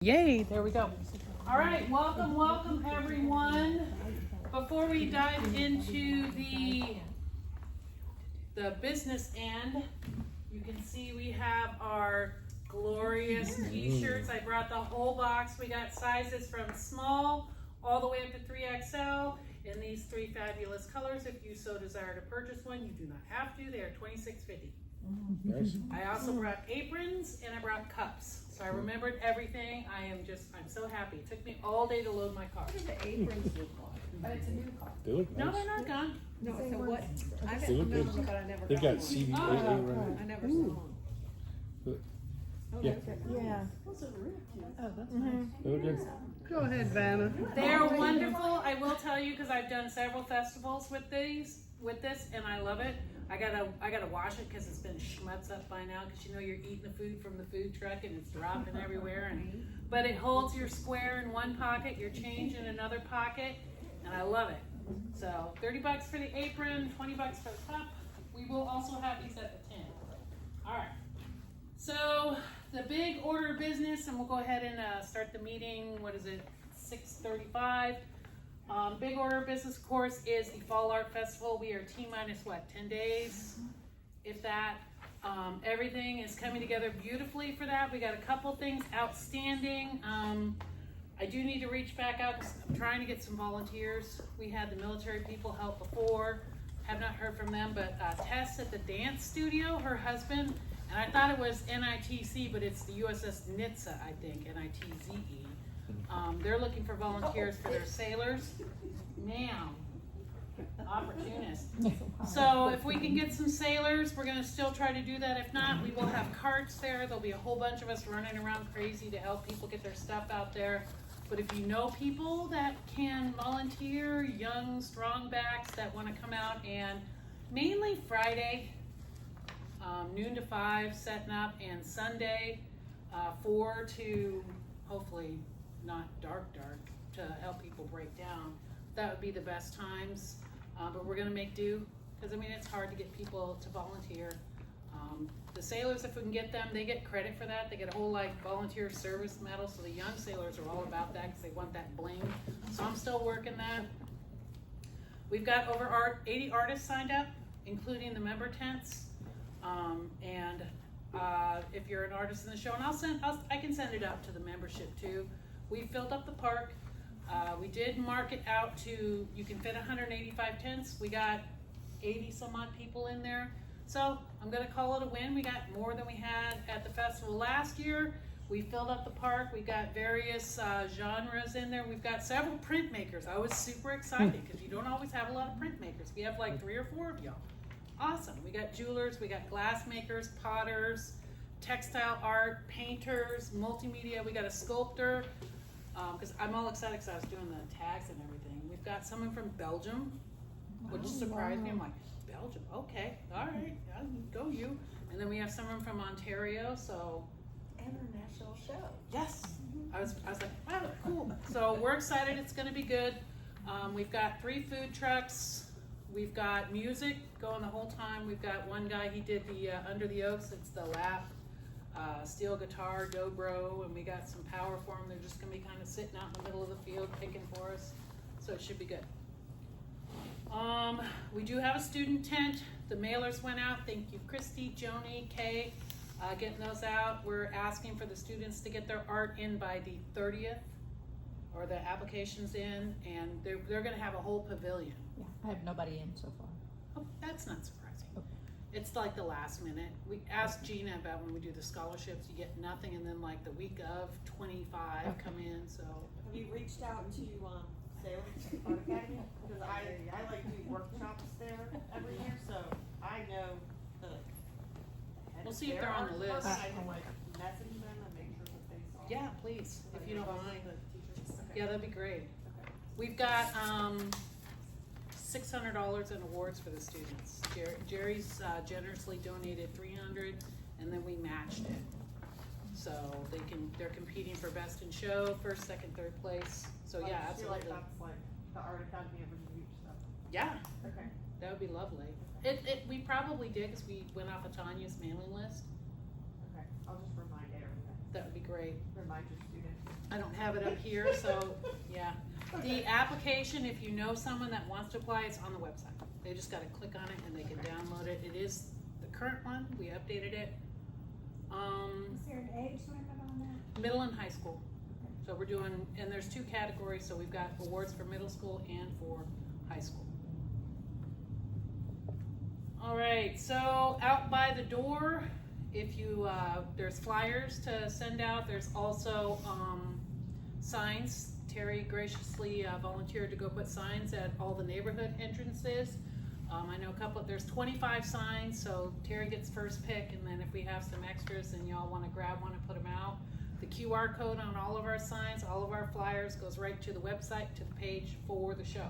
Yay, there we go. All right, welcome everyone. Before we dive into the business end, you can see we have our glorious t-shirts. I brought the whole box. We got sizes from small all the way up to 3XL in these three fabulous colors. If you so desire to purchase one, you do not have to. They are $26.50. Nice. I also brought aprons and I brought cups. So I remembered everything. I'm so happy. It took me all day to load my car. What do the aprons look like? But it's a new car. They look nice. No, they're not gone. No, so what? I've They look got good. them, but I never They've got got one. CVAA I running. never saw them. Good. Oh, Yeah. okay. Yeah. Those are really cute. Oh, that's nice. They look good. Go ahead, Vanna. They're wonderful. I will tell you because I've done several festivals with this, and I love it. I gotta wash it because it's been schmutz up by now. Because you know you're eating the food from the food truck and it's dropping everywhere. But it holds your square in one pocket, your change in another pocket, and I love it. So $30 for the apron, $20 for the cup. We will also have these at the 10. All right. So the big order of business, and we'll go ahead and start the meeting. What is it? 6:35. Big order of business, of course, is the Fall Art Festival. We are T-minus 10 days, if that. Everything is coming together beautifully for that. We got a couple things outstanding. I do need to reach back out because I'm trying to get some volunteers. We had the military people help before. Have not heard from them, but Tess at the dance studio, her husband, and I thought it was NITC, but it's the USS Nitze, I think, NITZE. They're looking for volunteers for their sailors. Ma'am, opportunist. So if we can get some sailors, we're gonna still try to do that. If not, we will have carts there. There'll be a whole bunch of us running around crazy to help people get their stuff out there. But if you know people that can volunteer, young strong backs that wanna come out, and mainly Friday, noon to 5 setting up, and Sunday 4 to hopefully not dark to help people break down. That would be the best times, but we're gonna make do, because I mean it's hard to get people to volunteer. The sailors, if we can get them, they get credit for that. They get a whole volunteer service medal, so the young sailors are all about that because they want that bling. So I'm still working that. We've got over 80 artists signed up, including the member tents. And if you're an artist in the show, and I can send it out to the membership too. We filled up the park. We did mark it out to, you can fit 185 tents. We got 80 some odd people in there. So I'm gonna call it a win. We got more than we had at the festival last year. We filled up the park. We've got various genres in there. We've got several printmakers. I was super excited because you don't always have a lot of printmakers. We have 3 or 4 of y'all. Awesome. We got jewelers, we got glass makers, potters, textile art, painters, multimedia. We got a sculptor, because I'm all excited because I was doing the tags and everything. We've got someone from Belgium, which surprised me. I'm like, Belgium, okay, all right, go you. And then we have someone from Ontario, so. International show. Yes, I was like, wow, cool. So we're excited, it's gonna be good. We've got 3 food trucks. We've got music going the whole time. We've got one guy, he did the Under the Oaks, it's the lap, steel guitar, dobro, and we got some power for them. They're just gonna be kind of sitting out in the middle of the field picking for us, so it should be good. We do have a student tent. The mailers went out. Thank you, Christy, Joni, Kay, getting those out. We're asking for the students to get their art in by the 30th, or the applications in, and they're gonna have a whole pavilion. Yeah, I have nobody in so far. Oh, that's not surprising. Okay. It's like the last minute. We asked Gina about when we do the scholarships, you get nothing, and then the week of 25 Okay. come in, so. Have you reached out to Sailor Art Academy? Because I do workshops there every year, so I know the head We'll of see if their they're on art the list. department. I can message them and make sure that they saw. Yeah, please, if you don't Those are mind. the teachers. Okay. Yeah, that'd be great. Okay. We've got $600 in awards for the students. Jerry's generously donated $300, and then we matched it. So they're competing for best in show, first, second, third place. So yeah, I feel like absolutely. that's the Art Academy of Virginia Beach stuff. Yeah, Okay. that would be lovely. We probably did because we went off of Tanya's mailing list. Okay. I'll just remind everyone. That would be great. Remind your students. have it up here, so, yeah. The application, if you know someone that wants to apply, it's on the website. They just gotta click on it and they can download it. It is the current one, we updated it. Is there an age limit on that? Middle and high school. So we're doing, and there's 2 categories, so we've got awards for middle school and for high school. All right, so out by the door, if you, there's flyers to send out. There's also, signs. Terry graciously volunteered to go put signs at all the neighborhood entrances. I know there's 25 signs, so Terry gets first pick, and then if we have some extras and y'all wanna grab one and put them out. The QR code on all of our signs, all of our flyers goes right to the website, to the page for the show.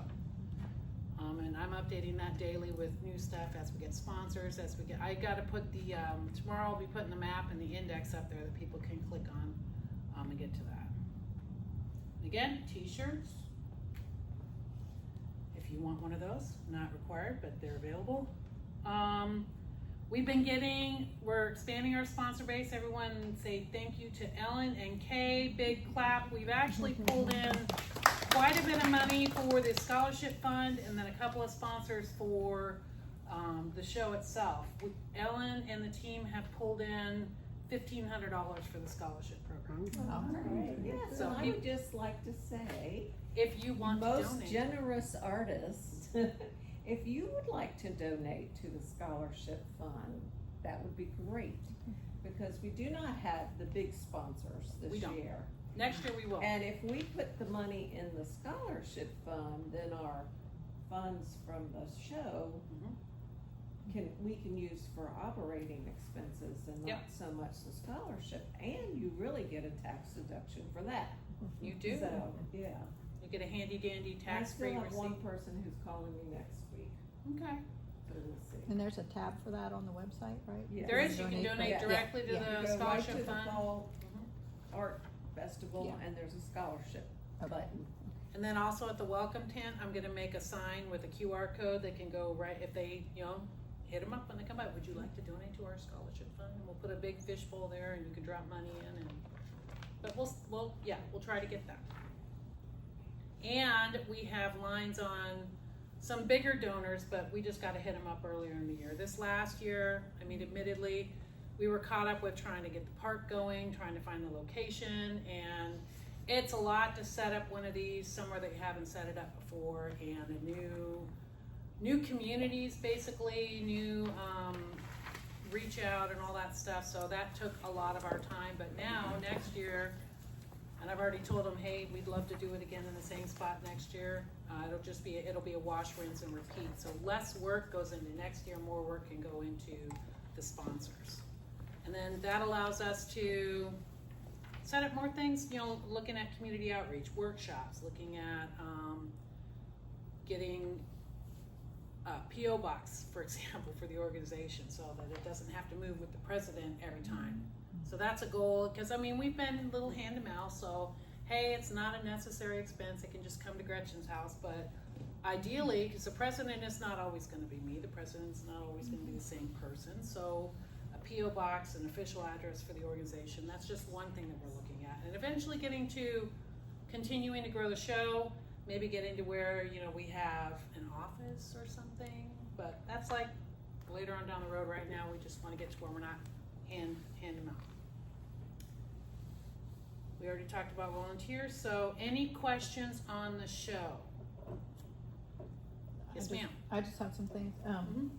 And I'm updating that daily with new stuff as we get sponsors, I gotta put the, tomorrow I'll be putting the map and the index up there that people can click on, and get to that. Again, t-shirts. If you want one of those, not required, but they're available. We're expanding our sponsor base. Everyone say thank you to Ellen and Kay, big clap. We've actually pulled in quite a bit of money for the scholarship fund and then a couple of sponsors for the show itself. Ellen and the team have pulled in $1,500 for the scholarship program. All right, yes, So and I you- would just like to say, If you want to most donate. generous artists, if you would like to donate to the scholarship fund, that would be great. Because we do not have the big sponsors this We don't. year. Next year we will. And if we put the money in the scholarship fund, then our funds from the show Mhm. we can use for operating expenses and Yep. not so much the scholarship. And you really get a tax deduction for that. You do. So, yeah. You get a handy dandy I tax-free still have one receipt. person who's calling me next week, Okay. so we'll see. And there's a tab for that on the website, right? Yeah. There is, you can Donate donate Yeah. directly to You the go right to scholarship the fund. fall Mhm. art festival Yeah. and there's a scholarship Okay. button. And then also at the welcome tent, I'm gonna make a sign with a QR code that can go right, if they, hit them up when they come by, would you like to donate to our scholarship fund? And we'll put a big fishbowl there and you can drop money in but we'll try to get that. And we have lines on some bigger donors, but we just gotta hit them up earlier in the year. This last year, admittedly, we were caught up with trying to get the park going, trying to find the location, and it's a lot to set up one of these somewhere that you haven't set it up before, and a new communities, basically, new reach out and all that stuff, so that took a lot of our time. But now, next year, and I've already told them, hey, we'd love to do it again in the same spot next year. It'll be a wash, rinse, and repeat. So less work goes into next year, more work can go into the sponsors. And then that allows us to set up more things, looking at community outreach, workshops, looking at getting a P.O. box, for example, for the organization, so that it doesn't have to move with the president every time. So that's a goal, because we've been a little hand to mouth, so hey, it's not a necessary expense, it can just come to Gretchen's house, but ideally, because the president is not always gonna be me, the president's not always gonna be the same person, so a P.O. box, an official address for the organization, that's just one thing that we're looking at. And eventually continuing to grow the show, maybe getting to where, we have an office or something, but that's like later on down the road. Right now, we just wanna get to where we're not hand to mouth. We already talked about volunteers, so any questions on the show? Yes, ma'am. I just have some things. Mhm.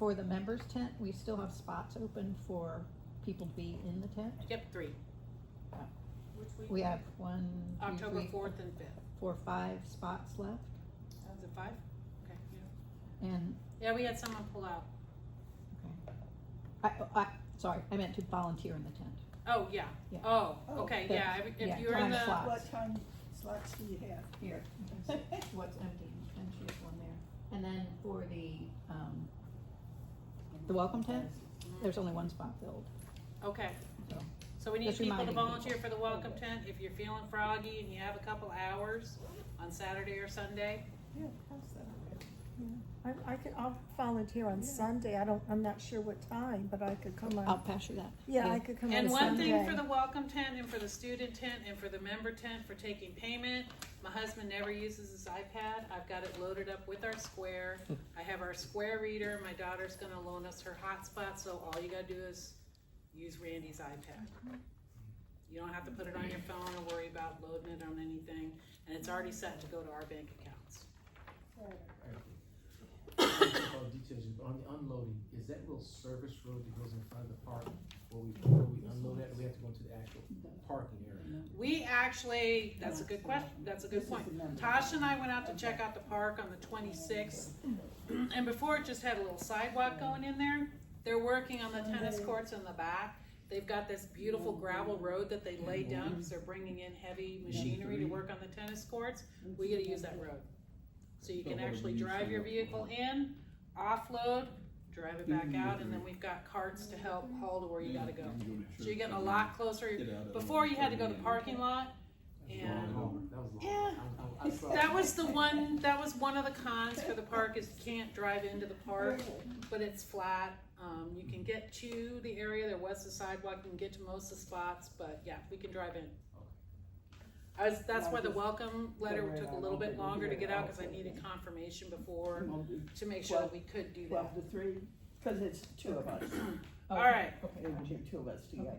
For the members tent, we still have spots open for people to be in the tent. Yep, 3, Which week? We have 1, 2, October 3, 4th and 5th. 4, 5 spots left. Was it 5? Okay, yeah. And, Yeah, we had someone pull out. sorry, I meant to volunteer in the tent. Oh, yeah. Yeah. Oh, Oh, okay, the- yeah, if yeah, you're in time the, slot. What time slots do you have? Here, what's empty, and she has one there. And then for the welcome tent, there's only 1 spot filled, okay. so. So we need Just people to reminding volunteer for the welcome tent. If you're feeling froggy and you have a couple hours on Saturday or Sunday, Yeah, how's that? I'll volunteer on Sunday. I'm not sure what time, but I could come I'll on. pass you that. Yeah, I could come on And one Sunday. thing for the welcome tent and for the student tent and for the member tent for taking payment, my husband never uses his iPad. I've got it loaded up with our Square. I have our Square reader. My daughter's gonna loan us her hotspot, so all you gotta do is use Randy's iPad. You don't have to put it on your phone or worry about loading it on anything, and it's already set to go to our bank accounts. All details, on the unloading, is that little service road that goes in front of the park where we unload that, or we have to go to the actual parking area? We actually, that's a good question, that's a good point. Tasha and I went out to check out the park on the 26th, and before it just had a little sidewalk going in there. They're working on the tennis courts in the back. They've got this beautiful gravel road that they laid down because they're bringing in heavy machinery to work on the tennis courts. We gotta use that road. So you can actually drive your vehicle in, offload, drive it back out, and then we've got carts to help haul to where you gotta go. So you're getting a lot closer. Before you had to go to parking lot, and That was long. yeah, I saw that was one of the cons for the park is you can't drive into the park, but it's flat. You can get to the area, there was a sidewalk, you can get to most of the spots, but yeah, we can drive in. That's why the welcome letter took a little bit longer to get out, cause I needed confirmation before to make sure that we could do that. 12 to 3, because it's two of us. Alright, It would be two of us together.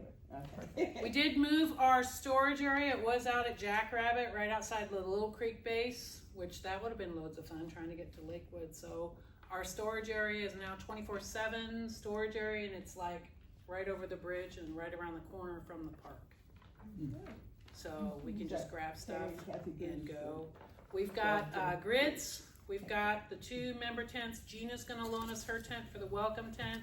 Okay. we did move our storage area, it was out at Jackrabbit, right outside the Little Creek base, which that would have been loads of fun trying to get to Lakewood, so our storage area is now 24/7 storage area, and it's like right over the bridge and right around the corner from the park. So we can just grab stuff and go. We've got grids, we've got the 2 member tents. Gina's gonna loan us her tent for the welcome tent.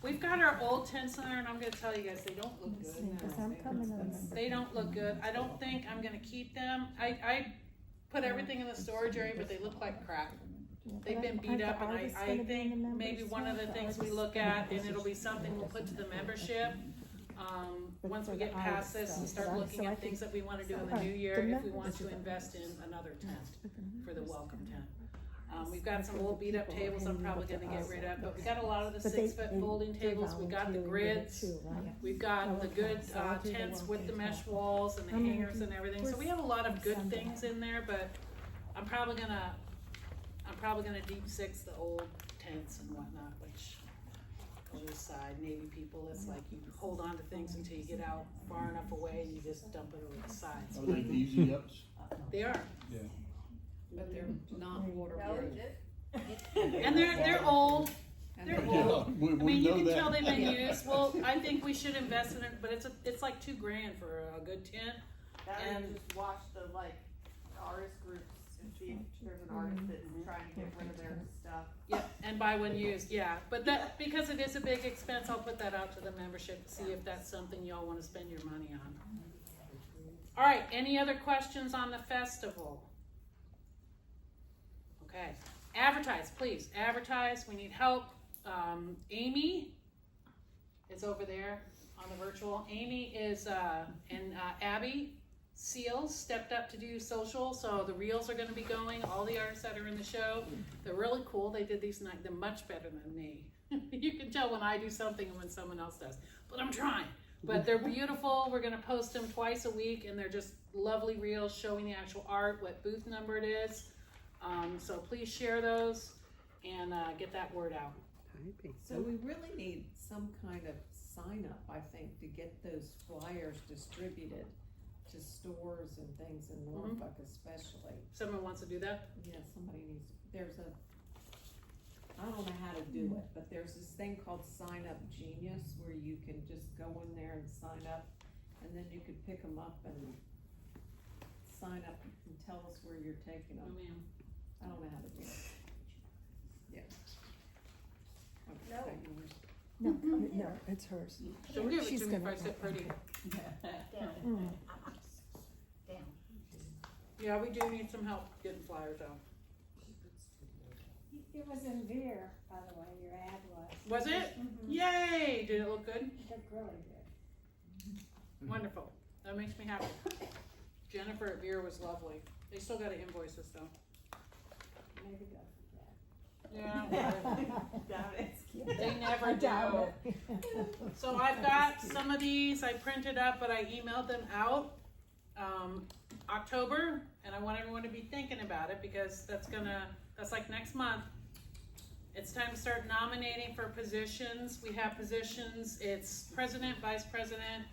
We've got our old tents in there, and I'm gonna tell you guys, they don't look good. Because I'm coming on. They don't look good. I don't think I'm gonna keep them. I put everything in the storage area, but they look like crap. They've been beat up, and I think maybe one of the things we look at, and it'll be something we'll put to the membership, once we get past this and start looking at things that we wanna do in the new year, if we want to invest in another tent for the welcome tent. We've got some old beat up tables I'm probably gonna get rid of, but we got a lot of the 6-foot folding tables, we got the grids, we've got the good tents with the mesh walls and the hangers and everything, so we have a lot of good things in there, but I'm probably gonna deep six the old tents and whatnot, which on the side, Navy people, it's like you hold on to things until you get out far enough away and you just dump it over the sides. Are they the easy ups? They are, But they're not waterproof. and they're old. They're Yeah, old. we I mean, you know can that. tell they've been used. Well, I think we should invest in it, but it's like $2,000 for a good tent. That And- and just watch the artist groups and see if there's an artist that's trying to get rid of their stuff. Yep, and buy one used, yeah. But that, because it is a big expense, I'll put that out to the membership to see if that's something y'all wanna spend your money on. All right, any other questions on the festival? Okay, advertise, please, advertise, we need help. Amy is over there on the virtual. Amy is, and Abby Seals stepped up to do social, so the reels are gonna be going, all the artists that are in the show. They're really cool, they did these, they're much better than me. You can tell when I do something and when someone else does, but I'm trying. But they're beautiful, we're gonna post them twice a week, and they're just lovely reels showing the actual art, what booth number it is. So please share those and get that word out. So we really need some kind of sign up, I think, to get those flyers distributed to stores and things in Norfolk especially. Someone wants to do that? Yeah, somebody needs, I don't know how to do it, but there's this thing called Sign Up Genius where you can just go in there and sign up, and then you could pick them up and sign up and tell us where you're taking Oh, them. man. I don't know how to do it. Yeah. Okay, No. is that yours? No, it's hers. She'll give it She's to me if gonna- I sit pretty. Mm. Yeah, we do need some help getting flyers out. It was in Veer, by the way, your ad was. Was it? Mhm. Yay! Did it look good? It looked really good. Wonderful. That makes me happy. Jennifer at Veer was lovely. They still gotta invoice us though. Maybe go for Yeah. Doubt it. They never I do. doubt it. So I've got some of these I printed up, but I emailed them out, October, and I want everyone to be thinking about it because that's like next month. It's time to start nominating for positions. We have positions, it's president, vice president,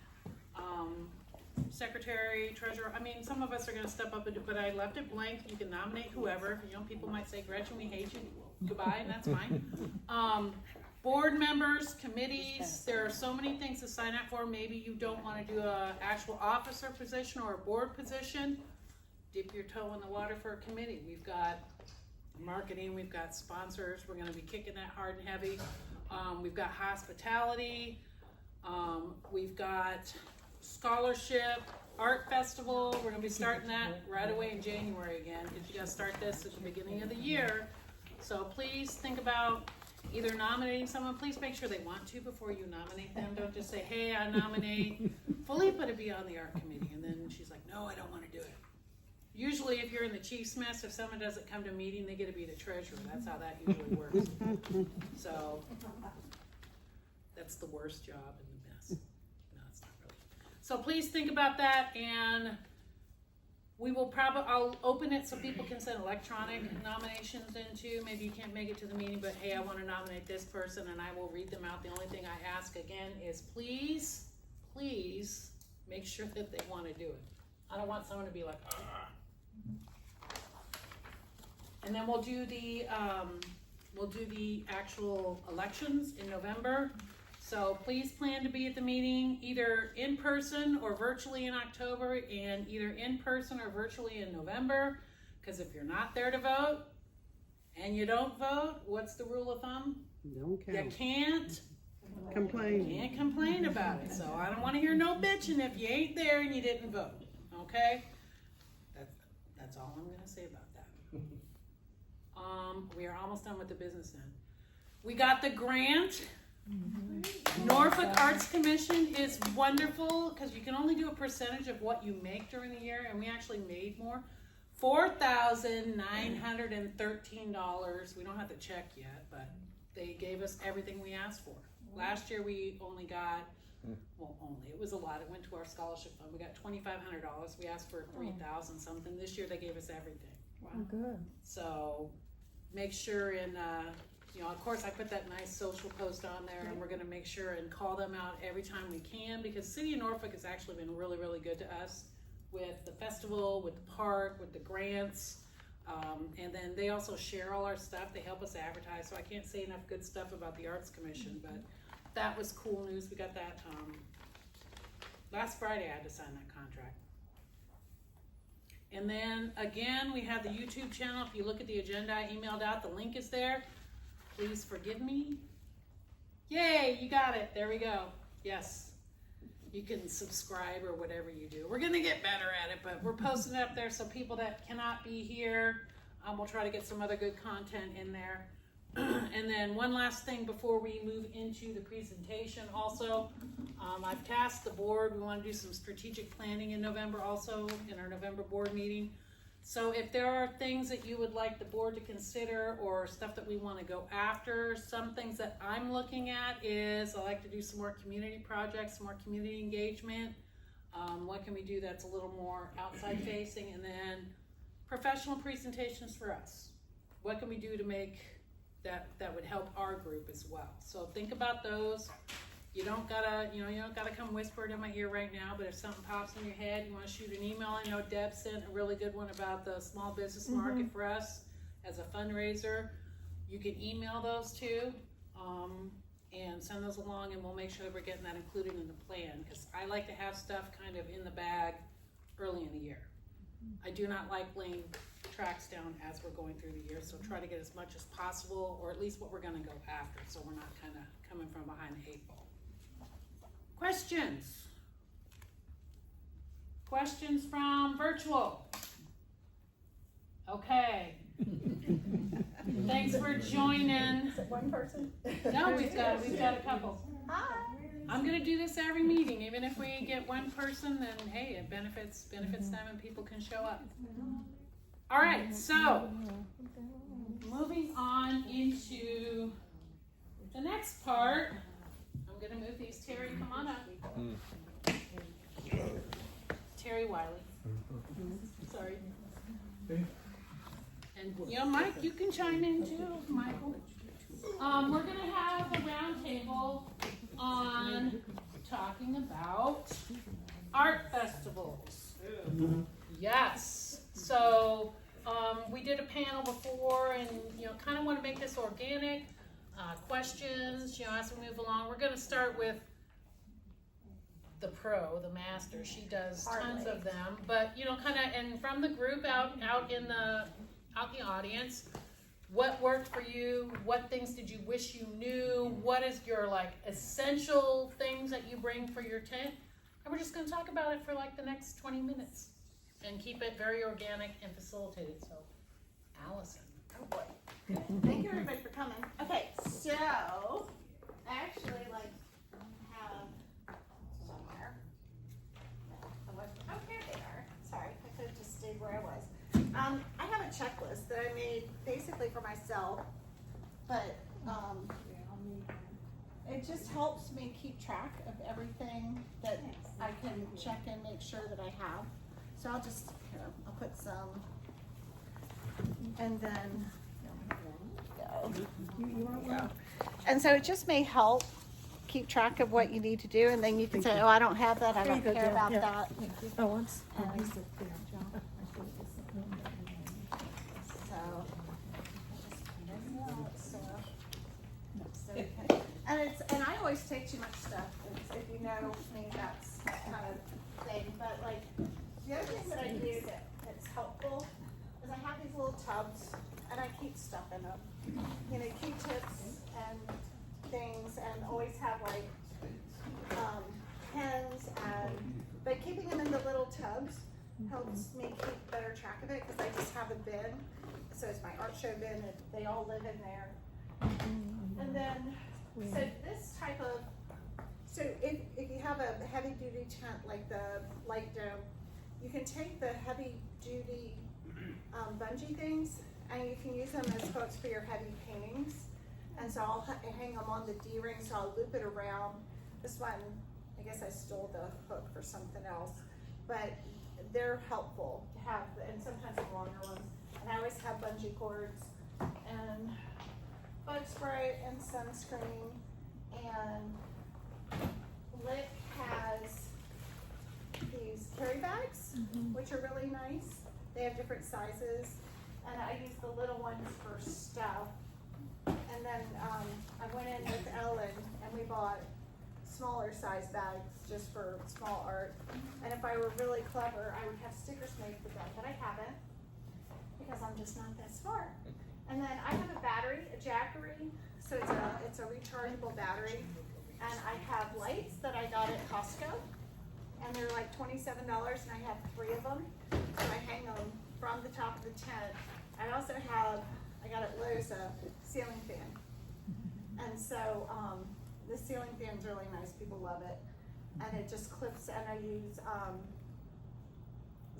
secretary, treasurer. I mean, some of us are gonna step up and do, but I left it blank. You can nominate whoever. You know, people might say, Gretchen, we hate you. Goodbye, and that's fine. Board members, committees, there are so many things to sign up for. Maybe you don't wanna do a actual officer position or a board position. Dip your toe in the water for a committee. We've got marketing, we've got sponsors, we're gonna be kicking that hard and heavy. We've got hospitality, we've got scholarship, art festival, we're gonna be starting that right away in January again, because you gotta start this at the beginning of the year. So please think about either nominating someone, please make sure they want to before you nominate them. Don't just say, hey, I nominate Philippa to be on the art committee, and then she's like, no, I don't wanna do it. Usually if you're in the chief's mess, if someone doesn't come to a meeting, they get to be the treasurer. That's how that usually works. So, that's the worst job in the mess. No, it's not really. So please think about that, and we will I'll open it so people can send electronic nominations into. Maybe you can't make it to the meeting, but hey, I wanna nominate this person, and I will read them out. The only thing I ask again is please make sure that they wanna do it. I don't want someone to be like, ah. And then we'll do the actual elections in November. So please plan to be at the meeting either in person or virtually in October, and either in person or virtually in November. Because if you're not there to vote and you don't vote, what's the rule of thumb? Don't You count. can't Complain. complain about it. So I don't want to hear no bitching if you ain't there and you didn't vote. Okay? That's all I'm gonna say about that. We are almost done with the business end. We got the grant. Norfolk Arts Commission is wonderful because you can only do a percentage of what you make during the year, and we actually made more. $4,913. We don't have the check yet, but they gave us everything we asked for. Last year we only got, it was a lot. It went to our scholarship fund. We got $2,500. We asked for 3,000 something. This year they gave us everything. Wow. Oh, good. So make sure of course I put that nice social post on there, and we're gonna make sure and call them out every time we can, because City of Norfolk has actually been really, really good to us with the festival, with the park, with the grants. And then they also share all our stuff. They help us advertise, so I can't say enough good stuff about the Arts Commission, but that was cool news. We got that, last Friday I had to sign that contract. And then again, we have the YouTube channel. If you look at the agenda I emailed out, the link is there. Please forgive me. Yay, you got it. There we go. Yes. You can subscribe or whatever you do. We're gonna get better at it, but we're posting it up there so people that cannot be here, we'll try to get some other good content in there. And then one last thing before we move into the presentation also, I've tasked the board, we wanna do some strategic planning in November also, in our November board meeting. So if there are things that you would like the board to consider, or stuff that we wanna go after, some things that I'm looking at is, I like to do some more community projects, some more community engagement. What can we do that's a little more outside facing? And then professional presentations for us. What can we do to make that would help our group as well? So think about those. You don't gotta come whisper it in my ear right now, but if something pops in your head, you wanna shoot an email. I know Deb sent a really good one about the small business market for us as a fundraiser. You can email those too, and send those along, and we'll make sure that we're getting that included in the plan, because I like to have stuff kind of in the bag early in the year. I do not like laying tracks down as we're going through the year, so try to get as much as possible, or at least what we're gonna go after, so we're not kind of coming from behind the 8 ball. Questions? Questions from virtual? Okay. Thanks for joining. Is it one person? No, we've got a couple. Hi. I'm gonna do this every meeting, even if we get one person, then hey, it benefits them and people can show up. All right, so moving on into the next part. I'm gonna move these. Terry, come on up. Terry Wylie. Sorry. And Mike, you can chime in too, Michael. We're gonna have a round table on talking about art festivals. Yes. So we did a panel before, and kind of want to make this organic. Questions, as we move along. We're gonna start with the pro, the master. She does tons of them, but kind of, and from the group out in the audience, what worked for you? What things did you wish you knew? What is your essential things that you bring for your tent? And we're just gonna talk about it for the next 20 minutes and keep it very organic and facilitated. So, Allison. Oh boy. Thank you everybody for coming. Okay, so I actually have somewhere. Oh, here they are. Sorry, I could have just stayed where I was. I have a checklist that I made basically for myself, but it just helps me keep track of everything that I can check and make sure that I have. So I'll just, I'll put some, and then go. And so it just may help keep track of what you need to do, and then you can say, oh, I don't have that, I don't care about that. Oh, it's. And I always take too much stuff. If you know me, that's kind of thing. But the other thing that I do that's helpful is I have these little tubs and I keep stuff in them. Q-tips and things, and always have pens but keeping them in the little tubs helps me keep better track of it because I just have a bin. So it's my art show bin, and they all live in there. And then, so this type of, so if you have a heavy duty tent like the light dome, you can take the heavy duty bungee things and you can use them as hooks for your heavy paintings. And so I'll hang them on the D-ring, so I'll loop it around. This one, I guess I stole the hook for something else, but they're helpful to have, and sometimes the longer ones. And I always have bungee cords and bug spray and sunscreen, and Lick has these carry bags, which are really nice. They have different sizes, and I use the little ones for stuff. And then I went in with Ellen and we bought smaller size bags just for small art. And if I were really clever, I would have stickers made for them, but I haven't because I'm just not that smart. And then I have a battery, a Jackery, so it's a rechargeable battery. And I have lights that I got at Costco, and they're like $27, and I have 3 of them. So I hang them from the top of the tent. I also have, I got at Lowe's a ceiling fan. And so the ceiling fan's really nice, people love it. And it just clips, and I use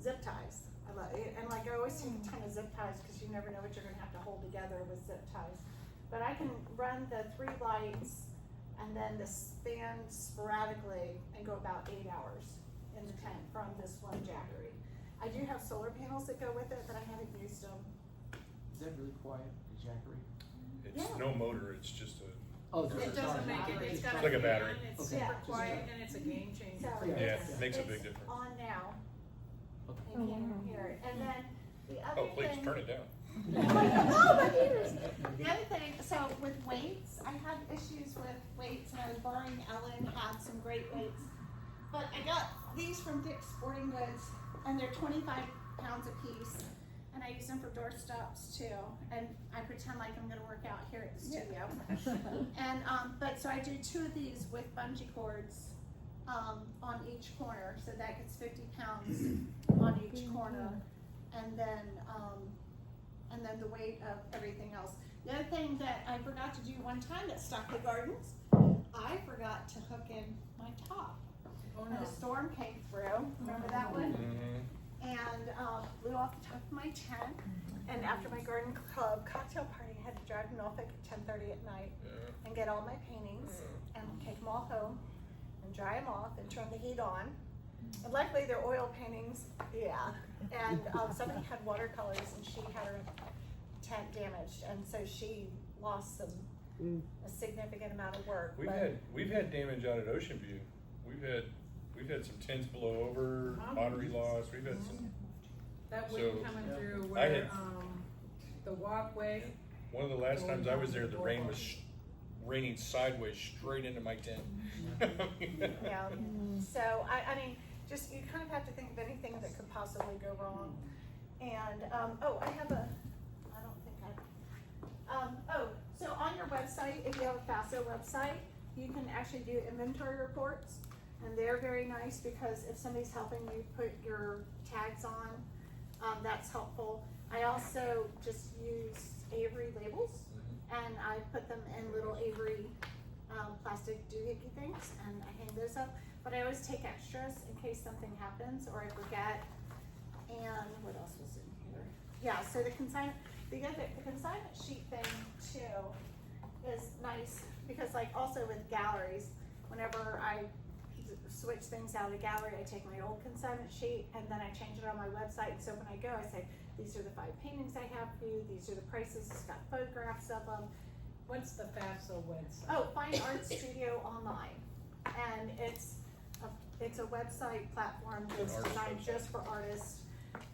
zip ties. I love it. And I always take a ton of zip ties because you never know what you're gonna have to hold together with zip ties. But I can run the 3 lights and then the fan sporadically and go about 8 hours in the tent from this one Jackery. I do have solar panels that go with it, but I haven't used them. Is that really quiet, the Jackery? It's no motor, it's just a, Oh, It doesn't make it, it's got It's like a fan, battery. it's Okay. super quiet, and it's a game changer. So for your yeah, tent. it makes a it's big difference. on now. Okay. You can't hear it. And then the other Oh, please, thing. turn it down. Oh, my ears. The other thing, so with weights, I had issues with weights, and I was borrowing Ellen had some great weights. But I got these from Dick's Sporting Goods, and they're 25 pounds a piece. And I use them for door stops too. And I pretend like I'm gonna work out here at the studio. And, but so I do 2 of these with bungee cords, on each corner. So that gets 50 pounds on each corner. And then the weight of everything else. The other thing that I forgot to do one time at Stockley Gardens, I forgot to hook in my top. Oh, And no. a storm came through, remember that one? Mm-hmm. And blew off the top of my tent, and after my garden club cocktail party, I had to drive to Norfolk at 10:30 at night and get all my paintings and take them all home and dry them off and turn the heat on. And luckily they're oil paintings, yeah. And somebody had watercolors and she had her tent damaged, and so she lost a significant amount of work. We've had damage out at Ocean View. We've had some tents blow over, pottery loss. We've had some. That So, wind coming through I where, had- the walkway, One of the last times I was there, the rain was raining sideways straight into my tent. Yeah, so I mean, just, you kind of have to think of anything that could possibly go wrong. And, I have a, I don't think so on your website, if you have a FASO website, you can actually do inventory reports. And they're very nice because if somebody's helping you put your tags on, that's helpful. I also just use Avery labels and I put them in little Avery plastic doohickey things and I hang those up. But I always take extras in case something happens or I forget. And what else was in here? Yeah, so the consignment sheet thing too is nice because like also with galleries, whenever I switch things out of the gallery, I take my old consignment sheet and then I change it on my website. So when I go, I say, these are the 5 paintings I have for you. These are the prices. It's got photographs of them. what's the FAFSA website? Oh, Fine Art Studio Online. And it's a website platform that's An artist designed website. just for artists.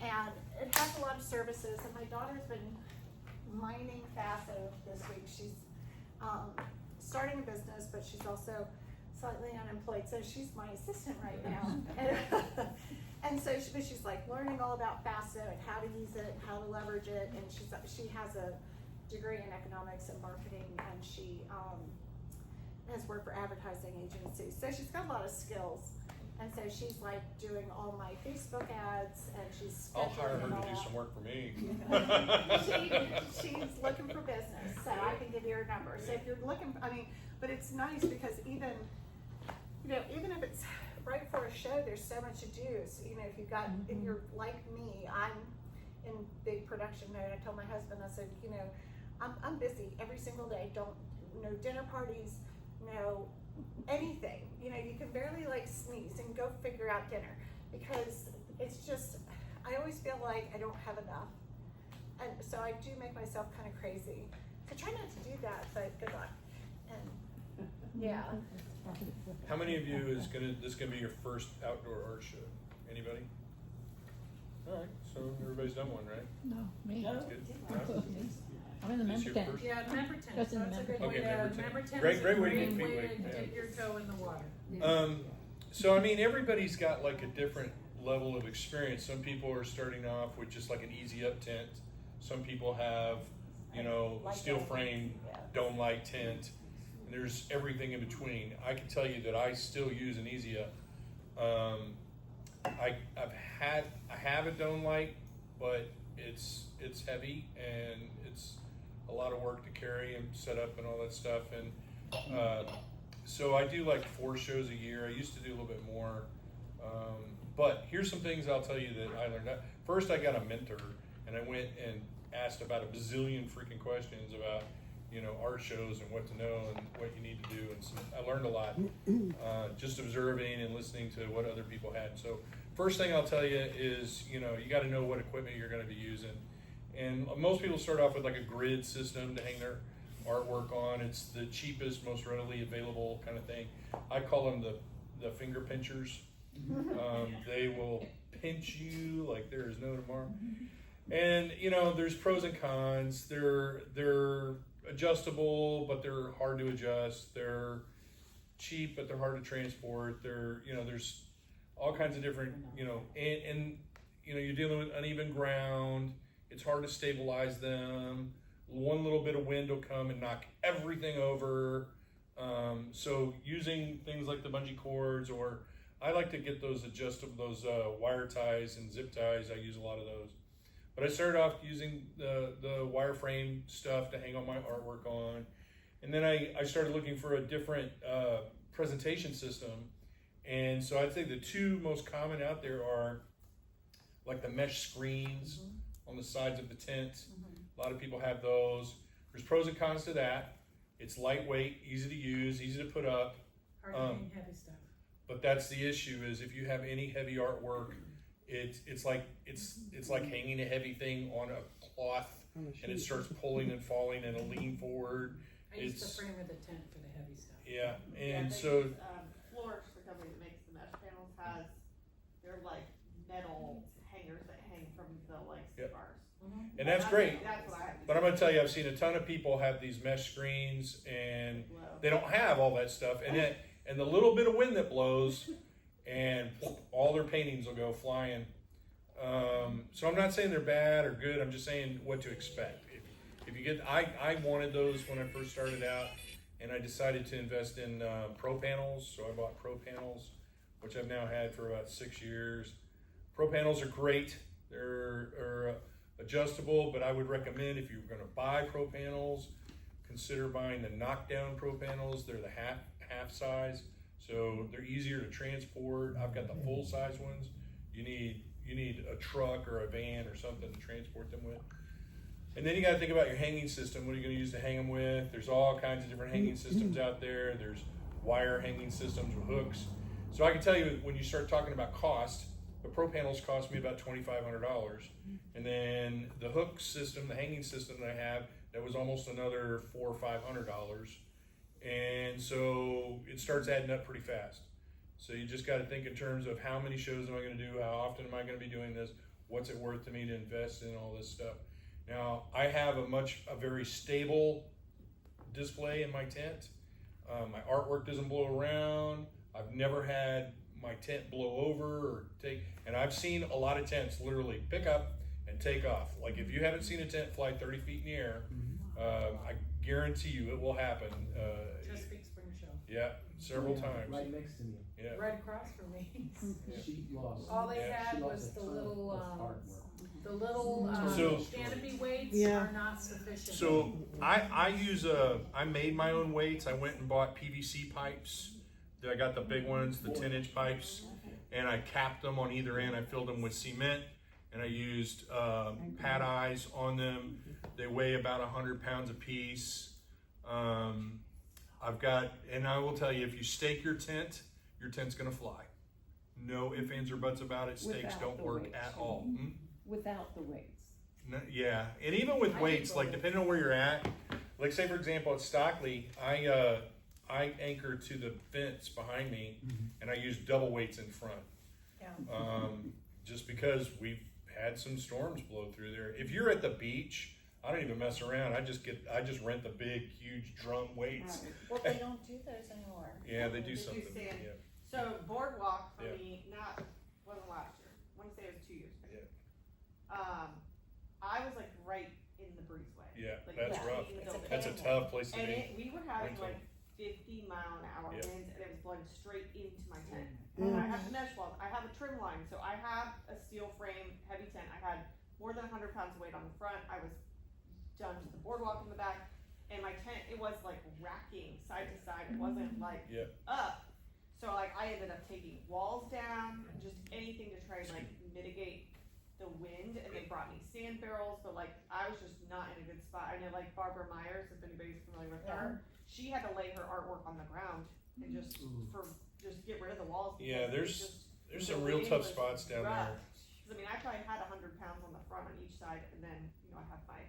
And it has a lot of services. And my daughter's been mining FAFSA this week. She's starting a business, but she's also slightly unemployed, so she's my assistant right now. And so she's like learning all about FAFSA and how to use it, how to leverage it, and she has a degree in economics and marketing, and she has worked for advertising agencies, so she's got a lot of skills. And so she's like doing all my Facebook ads, and she's I'll hire scheduling her and all to do that. some work for me. She's looking for business, so I can give you her number. So if you're looking, but it's nice because even if it's right before a show, there's so much to do. So, if you're like me, I'm in big production mode. I told my husband, I said, I'm busy every single day. No dinner parties, no anything. You can barely like sneeze and go figure out dinner because it's just, I always feel like I don't have enough. And so I do make myself kind of crazy. So try not to do that, but good luck. And yeah. How many of you is gonna be your first outdoor art show? Anybody? All right, so everybody's done one, right? No, me. That's good. I'm in the This member your tent. first- Yeah, member tent, Just in that's a member good tent. way Okay, to, member tent. member tent Great- is a great way to great get feet way wet, to yeah. dip your toe in the water. So I mean, everybody's got like a different level of experience. Some people are starting off with just like an easy up tent. Some people have, Like steel that. frame, Yeah. dome light tent. And there's everything in between. I can tell you that I still use an easy up. I have a dome light, but it's heavy and it's a lot of work to carry and set up and all that stuff. And so I do like 4 shows a year. I used to do a little bit more. But here's some things I'll tell you that I learned. First, I got a mentor and I went and asked about a bazillion freaking questions about, art shows and what to know and what you need to do. And so I learned a lot just observing and listening to what other people had. So first thing I'll tell you is, you got to know what equipment you're going to be using. And most people start off with like a grid system to hang their artwork on. It's the cheapest, most readily available kind of thing. I call them the finger pinchers. They will pinch you like there is no tomorrow. And there's pros and cons. They're adjustable, but they're hard to adjust. They're cheap, but they're hard to transport. There's all kinds of different, and you're dealing with uneven ground. It's hard to stabilize them. One little bit of wind will come and knock everything over. So using things like the bungee cords, or I like to get those wire ties and zip ties. I use a lot of those. But I started off using the wireframe stuff to hang all my artwork on. And then I started looking for a different presentation system. And so I'd say the 2 most common out there are like the mesh screens on the sides of the tent. A lot of people have those. There's pros and cons to that. It's lightweight, easy to use, easy to put up. Hard to hang heavy stuff. But that's the issue, is if you have any heavy artwork, it's like hanging a heavy thing on a cloth, and it starts pulling and falling, and it'll lean forward. I use It's- the frame of the tent for the heavy stuff. Yeah, Yeah, and they so use, Flourish, the company that makes the mesh panels, has, they're like metal hangers that hang from the like Yep. bars. and that's great. That's what I have. But I'm gonna tell you, I've seen a ton of people have these mesh screens, and Low. they don't have all that stuff, and the little bit of wind that blows, and all their paintings will go flying. So I'm not saying they're bad or good. I'm just saying what to expect. If you get, I wanted those when I first started out, and I decided to invest in pro panels. So I bought pro panels, which I've now had for about 6 years. Pro panels are great. They're adjustable, but I would recommend, if you're going to buy pro panels, consider buying the knockdown pro panels. They're the half size, so they're easier to transport. I've got the full size ones. You need a truck or a van or something to transport them with. And then you got to think about your hanging system. What are you going to use to hang them with? There's all kinds of different hanging systems out there. There's wire hanging systems with hooks. So I can tell you, when you start talking about cost, the pro panels cost me about $2,500, and then the hook system, the hanging system that I have, that was almost another $400 or $500, and so it starts adding up pretty fast. So you just got to think in terms of how many shows am I going to do, how often am I going to be doing this, what's it worth to me to invest in all this stuff. Now I have a very stable display in my tent. My artwork doesn't blow around. I've never had my tent blow over or and I've seen a lot of tents literally pick up and take off. Like, if you haven't seen a tent fly 30 feet in the air, I guarantee you it will happen. Chesapeake Spring Show. Yeah, several times. Right next to me. Yeah. Right across from me. She lost. All they Yeah. had She was lost a the ton little, of artwork. the little So- canopy weights Yeah. are not sufficient. So I made my own weights. I went and bought PVC pipes. I got the big ones, the 10-inch pipes, and I capped them on either end. I filled them with cement, and I used pad eyes on them. They weigh about 100 pounds a piece. And I will tell you, if you stake your tent's gonna fly. No ifs, ands, or buts about it. Stakes Without don't the work weights. at all. Without the weights. No, yeah, and even with I weights, do like both. depending on where you're at, like say for example at Stockley, I anchor to the fence behind me, and I use double weights in front. Yeah. Just because we've had some storms blow through there. If you're at the beach, I don't even mess around. I just rent the big, huge drum weights. Well, they don't do those anymore. Yeah, they do They do something. sand. Yeah. So boardwalk for Yeah. me, wasn't last year. I want to say it was 2 years ago. Yeah. I was like right in the breezeway. Yeah, Like, that's right rough. in the It's a building. That's a tough place to And be. we were having Winter. like 50-mile-an-hour Yeah. winds, and it was blowing straight into my tent. And I have the mesh walls. I have a trim line, so I have a steel frame, heavy tent. I had more than 100 pounds of weight on the front. I was done to the boardwalk in the back, and my tent, it was like racking side to side. It wasn't like Yeah. up. So like I ended up taking walls down, just anything to try and like mitigate the wind, and they brought me sand barrels, but like I was just not in a good spot. I know like Barbara Myers, if anybody's familiar with her, she had to lay her artwork on the ground and just get rid of the walls. Yeah, because there's the some real wind tough was spots down rough. there. 'Cause, I mean, I probably had 100 pounds on the front on each side, and then I have my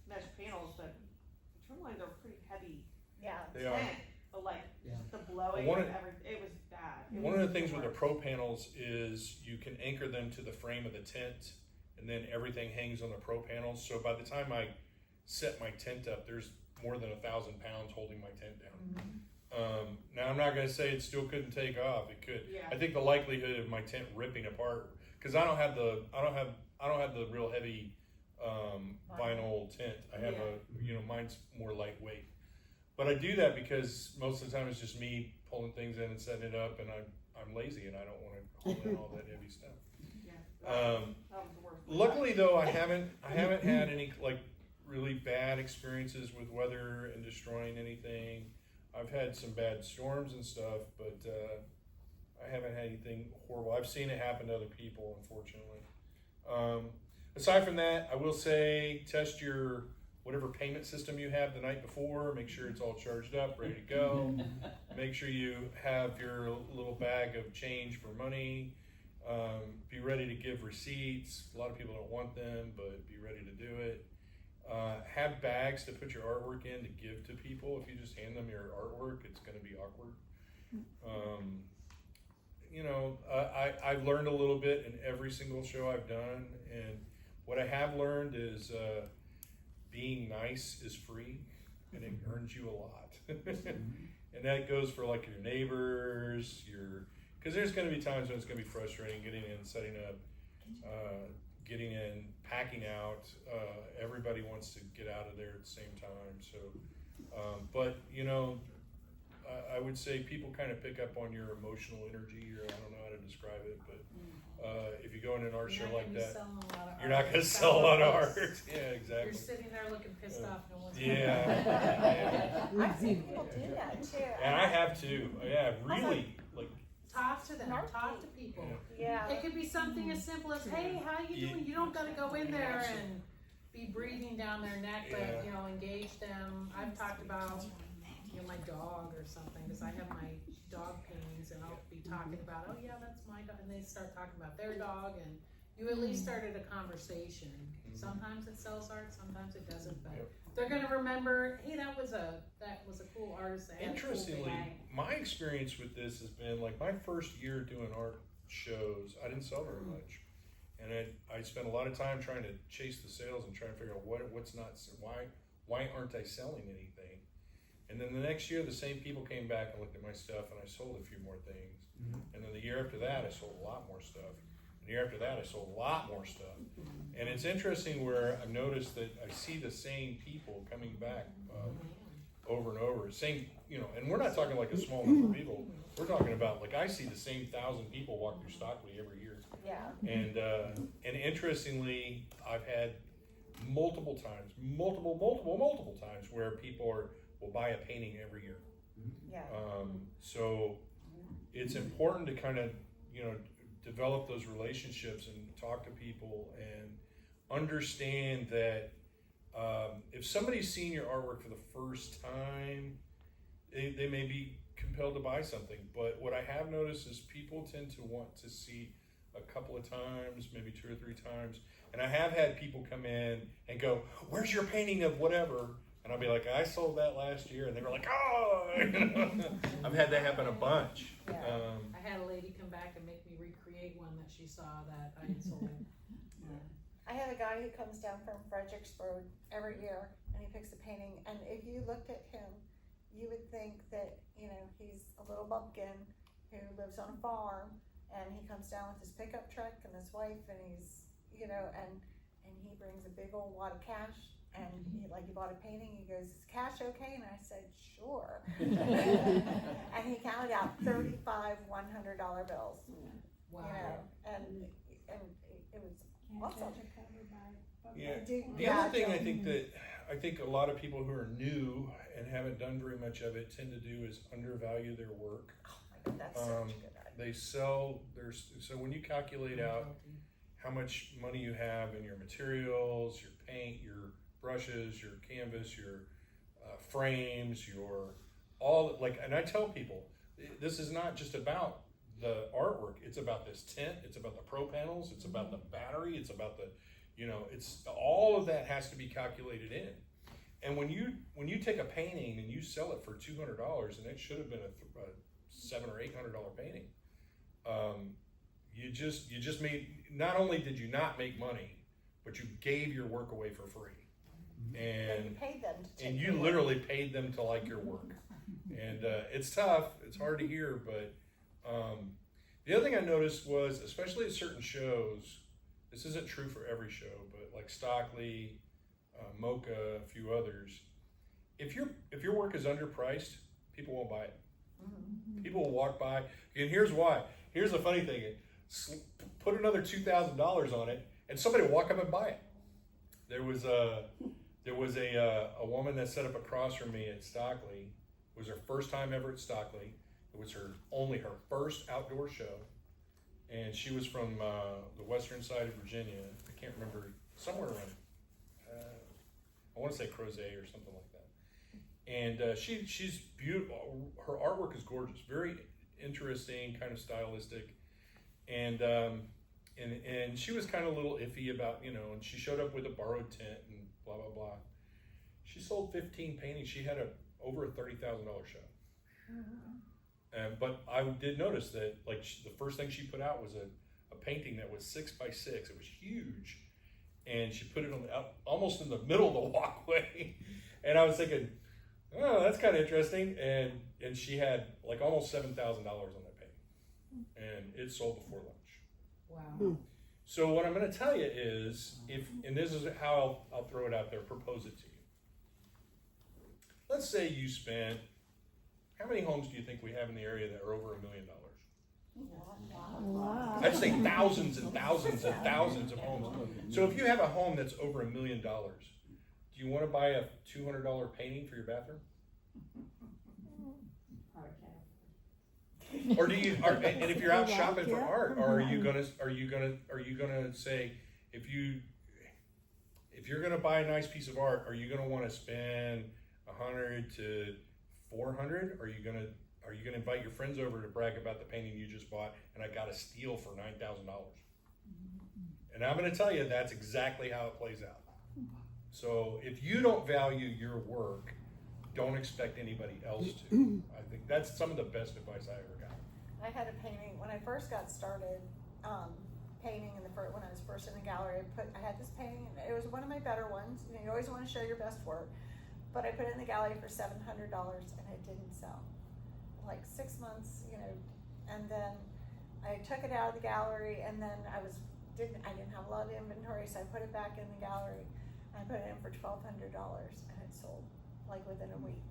mesh panels, but the trim lines are pretty heavy. Yeah. They are. tent, but like Yeah. the blowing One and of- everything, it was bad. One of the things with the pro panels is you can anchor them to the frame of the tent, and then everything hangs on the pro panels. So by the time I set my tent up, there's more than 1,000 pounds holding my tent down. Now I'm not going to say it still couldn't take off. It could. Yeah. I think the likelihood of my tent ripping apart, because I don't have the real heavy vinyl tent. I have mine's more lightweight. But I do that because most of the time it's just me pulling things in and setting it up, and I'm lazy and I don't want to hold in all that heavy stuff. Yeah, that was the worst. Luckily though, I haven't had any like really bad experiences with weather and destroying anything. I've had some bad storms and stuff, but I haven't had anything horrible. I've seen it happen to other people, unfortunately. Aside from that, I will say test your whatever payment system you have the night before. Make sure it's all charged up, ready to go. Make sure you have your little bag of change for money. Be ready to give receipts. A lot of people don't want them, but be ready to do it. Have bags to put your artwork in to give to people. If you just hand them your artwork, it's going to be awkward. I've learned a little bit in every single show I've done, and what I have learned is being nice is free, and it earns you a lot. And that goes for like your neighbors, because there's going to be times when it's going to be frustrating getting in, setting up, getting in, packing out. Everybody wants to get out of there at the same time. So, but I would say people kind of pick up on your emotional energy, or I don't know how to describe it, but if you go in an art show like that, you're not going to sell a lot of art. Yeah, exactly. You're sitting there looking pissed off. No one's Yeah. I've seen people do that too. And I have too. Yeah, really. Talk to them. Talk to people. Yeah. It could be something as simple as, "Hey, how you doing?" You don't got to go in there and be breathing down their neck, but engage them. I've talked about my dog or something, because I have my dog paintings, and I'll be talking about, "Oh yeah, that's my dog," and they start talking about their dog, and you at least started a conversation. Sometimes it sells art, sometimes it doesn't, but they're gonna remember, hey, that was a cool artist. Interestingly, my experience with this has been like my first year doing art shows, I didn't sell very much. And I spent a lot of time trying to chase the sales and trying to figure out what's not, why aren't I selling anything? And then the next year, the same people came back and looked at my stuff, and I sold a few more things. And then the year after that, I sold a lot more stuff. And the year after that, I sold a lot more stuff. And it's interesting where I've noticed that I see the same people coming back over and over. Same, and we're not talking like a small number of people. We're talking about, like, I see the same 1,000 people walk through Stockley every year. Yeah. And interestingly, I've had multiple times where people will buy a painting every year. Yeah. So it's important to kind of, develop those relationships and talk to people and understand that if somebody's seen your artwork for the first time, they may be compelled to buy something. But what I have noticed is people tend to want to see a couple of times, maybe 2 or 3 times. And I have had people come in and go, "Where's your painting of whatever?" And I'll be like, "I sold that last year." And they were like, "Oh!" I've had that happen a bunch. Yeah. I had a lady come back and make me recreate one that she saw that I had sold. I have a guy who comes down from Fredericksburg every year, and he picks a painting, and if you looked at him, you would think that, he's a little bumpkin who lives on a farm, and he comes down with his pickup truck and his wife, and he's, and he brings a big old wad of cash, and he bought a painting, he goes, "Is cash okay?" And I said, "Sure." And he counted out 35 $100 bills. Wow. And it was awesome. Yeah. The other thing I think a lot of people who are new and haven't done very much of it tend to do is undervalue their work. Oh my God, that's such a good idea. They sell so when you calculate out how much money you have in your materials, your paint, your brushes, your canvas, your frames, and I tell people, this is not just about the artwork, it's about this tent, it's about the pro panels, it's about the battery, it's about the, it's all of that has to be calculated in. And when you take a painting and you sell it for $200, and it should have been a $700 or $800 painting, you just made, not only did you not make money, but you gave your work away for free. And you paid them to and you literally paid them to like your work. And it's tough, it's hard to hear, but the other thing I noticed was, especially at certain shows, this isn't true for every show, but like Stockley, Mocha, a few others, if your work is underpriced, people won't buy it. People will walk by, and here's why. Here's the funny thing: put another $2,000 on it, and somebody will walk up and buy it. There was a woman that set up across from me at Stockley. It was her first time ever at Stockley. It was her first outdoor show, and she was from the western side of Virginia. I can't remember, somewhere around, I want to say Crozet or something like that. And she's beautiful. Her artwork is gorgeous, very interesting, kind of stylistic, and she was kind of a little iffy about, you know, and she showed up with a borrowed tent and blah blah blah. She sold 15 paintings. She had over a $30,000 show. But I did notice that, like, the first thing she put out was a painting that was 6 by 6. It was huge, and she put it on almost in the middle of the walkway. And I was thinking, oh, that's kind of interesting. And she had like almost $7,000 on that painting, and it sold before lunch. Wow. So what I'm going to tell you is, and this is how I'll throw it out there, propose it to you. Let's say you spent, how many homes do you think we have in the area that are over $1 million? Wow. I'd say thousands and thousands and thousands of homes. So if you have a home that's over $1 million, do you want to buy a $200 painting for your bathroom? Or do you? And if you're out shopping for art, are you gonna say, if you're gonna buy a nice piece of art, are you gonna want to spend $100 to $400? Are you gonna invite your friends over to brag about the painting you just bought and I got a steal for $9,000? And I'm gonna tell you, that's exactly how it plays out. So if you don't value your work, don't expect anybody else to. I think that's some of the best advice I ever got. I had a painting when I first got started painting when I was first in the gallery. I had this painting, and it was one of my better ones. You know, you always want to show your best work, but I put it in the gallery for $700 and it didn't sell. Like 6 months, you know, and then I took it out of the gallery, and then I didn't have a lot of inventory, so I put it back in the gallery. I put it in for $1,200 and it sold like within a week.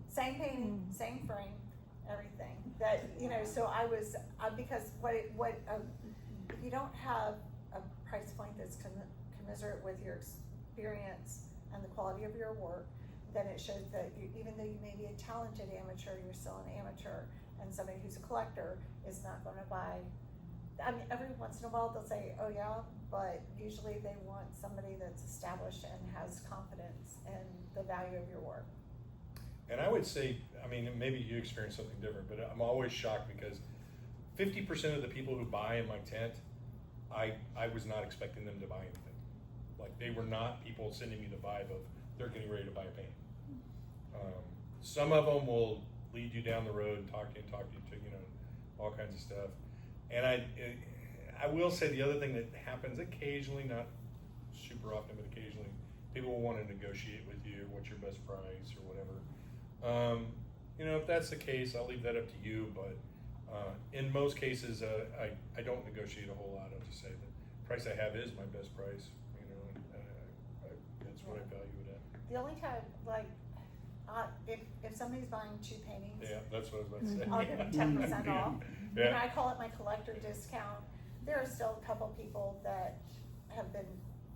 Same painting, same frame, everything. That, you know, so I was because if you don't have a price point that's commensurate with your experience and the quality of your work, then it shows that even though you may be a talented amateur, you're still an amateur, and somebody who's a collector is not going to buy. I mean, every once in a while they'll say, oh yeah, but usually they want somebody that's established and has confidence in the value of your work. And I would say, I mean, maybe you experience something different, but I'm always shocked because 50% of the people who buy in my tent, I was not expecting them to buy anything. Like, they were not people sending me the vibe of they're getting ready to buy a painting. Some of them will lead you down the road and talk to you to, you know, all kinds of stuff. And I will say the other thing that happens occasionally, not super often, but occasionally, people will want to negotiate with you, what's your best price or whatever. You know, if that's the case, I'll leave that up to you, but in most cases, I don't negotiate a whole lot. I'll just say the price I have is my best price, you know, and that's what I value it at. The only time, like, if somebody's buying 2 paintings, Yeah, that's what I was about to say. I'll give them 10% off. Yeah. And I call it my collector discount. There are still a couple people that have been,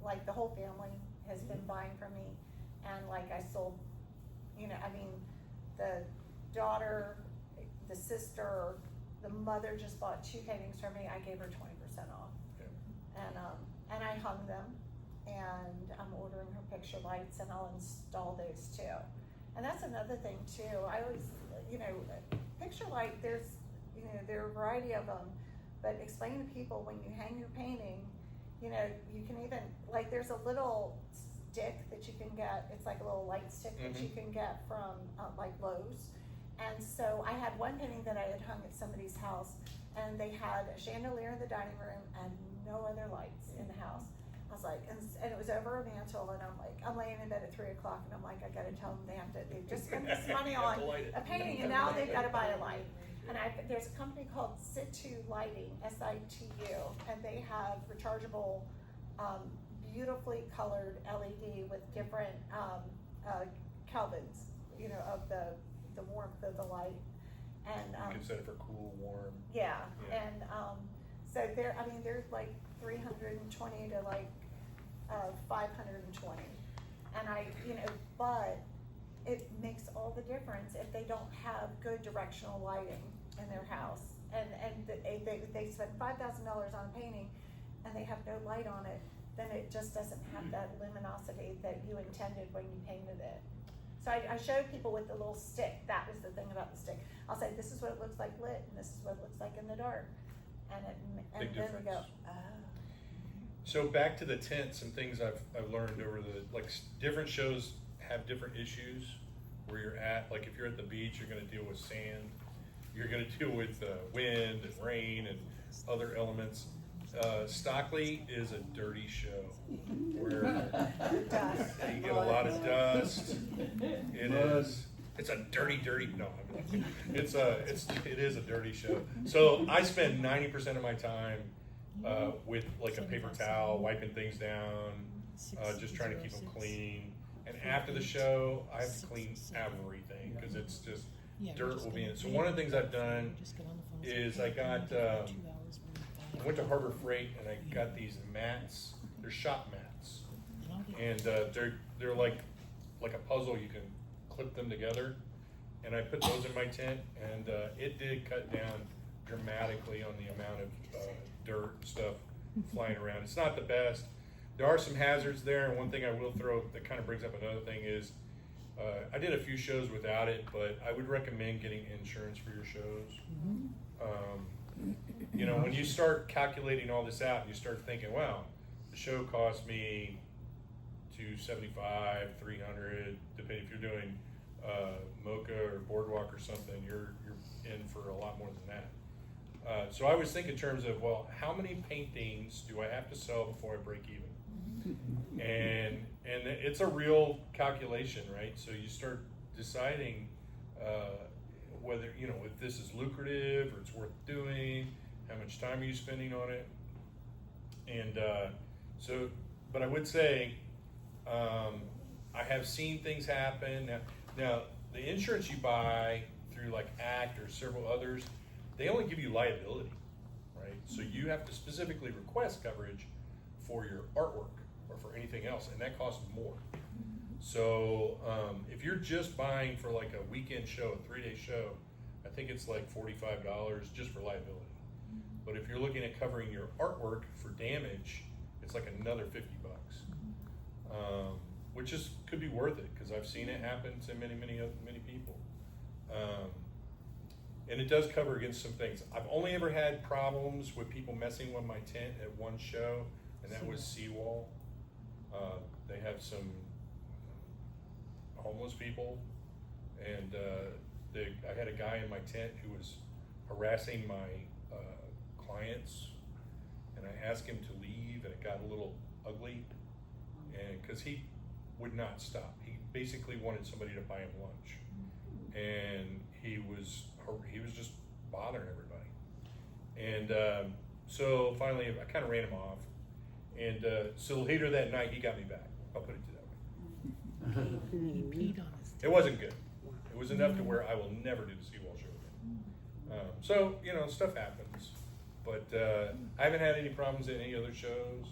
like, the whole family has been buying from me, and like I sold, you know, I mean, the daughter, the sister, the mother just bought 2 paintings from me. I gave her 20% off. Yeah. And I hung them, and I'm ordering her picture lights, and I'll install those too. And that's another thing too. I always, you know, picture light, there are a variety of them, but explain to people when you hang your painting, you know, you can even, like, there's a little stick that you can get. It's like a little light stick that you can get from like Lowe's. And so I had one painting that I had hung at somebody's house, and they had a chandelier in the dining room and no other lights in the house. I was like, and it was over a mantle, and I'm laying in bed at 3 o'clock, and I'm like, I gotta tell them they just spent this money on a painting, and now they've gotta buy a light. And there's a company called Situ Lighting, SITU, and they have rechargeable, beautifully colored LED with different kelvins, you know, of the warmth of the light. And You can set it for cool, warm. yeah. Yeah. And so there's like 320 to like 520, and but it makes all the difference if they don't have good directional lighting in their house. they spend $5,000 on a painting and they have no light on it, then it just doesn't have that luminosity that you intended when you painted it. So I showed people with the little stick. That was the thing about the stick. I'll say, this is what it looks like lit, and this is what it looks like in the dark. And Big then we go, difference. oh. So back to the tent, some things I've learned over different shows have different issues where you're at. Like if you're at the beach, you're gonna deal with sand. You're gonna deal with wind and rain and other elements. Stockley is a dirty show where you get a lot of dust. It is. It's a dirty. No, it is a dirty show. So I spend 90% of my time with like a paper towel, wiping things down, just trying to keep them clean. And after the show, I have to clean everything because it's just dirt will be in it. So one of the things I've done is I went to Harbor Freight and I got these mats. They're shop mats, and they're like a puzzle. You can clip them together, and I put those in my tent, and it did cut down dramatically on the amount of dirt and stuff flying around. It's not the best. There are some hazards there, and one thing I will throw that kind of brings up another thing is I did a few shows without it, but I would recommend getting insurance for your shows. You know, when you start calculating all this out, you start thinking, wow, the show cost me $275, $300, depending if you're doing Mocha or Boardwalk or something, you're in for a lot more than that. So I was thinking in terms of, well, how many paintings do I have to sell before I break even? And it's a real calculation, right? So you start deciding whether, you know, if this is lucrative or it's worth doing, how much time are you spending on it? And but I would say, I have seen things happen. Now, the insurance you buy through like ACT or several others, they only give you liability, right? So you have to specifically request coverage for your artwork or for anything else, and that costs more. So if you're just buying for like a weekend show, a 3-day show, I think it's like $45 just for liability. But if you're looking at covering your artwork for damage, it's like another $50, which could be worth it because I've seen it happen to many people. And it does cover against some things. I've only ever had problems with people messing with my tent at one show, and that was Seawall. They have some homeless people, and I had a guy in my tent who was harassing my clients, and I asked him to leave, and it got a little ugly, and because he would not stop. He basically wanted somebody to buy him lunch, and he was just bothering everybody. And so finally I kind of ran him off, and so later that night he got me back. I'll put it that way. He peed on us. It wasn't good. It was enough to where I will never do the Seawall show again. So, you know, stuff happens, but I haven't had any problems at any other shows.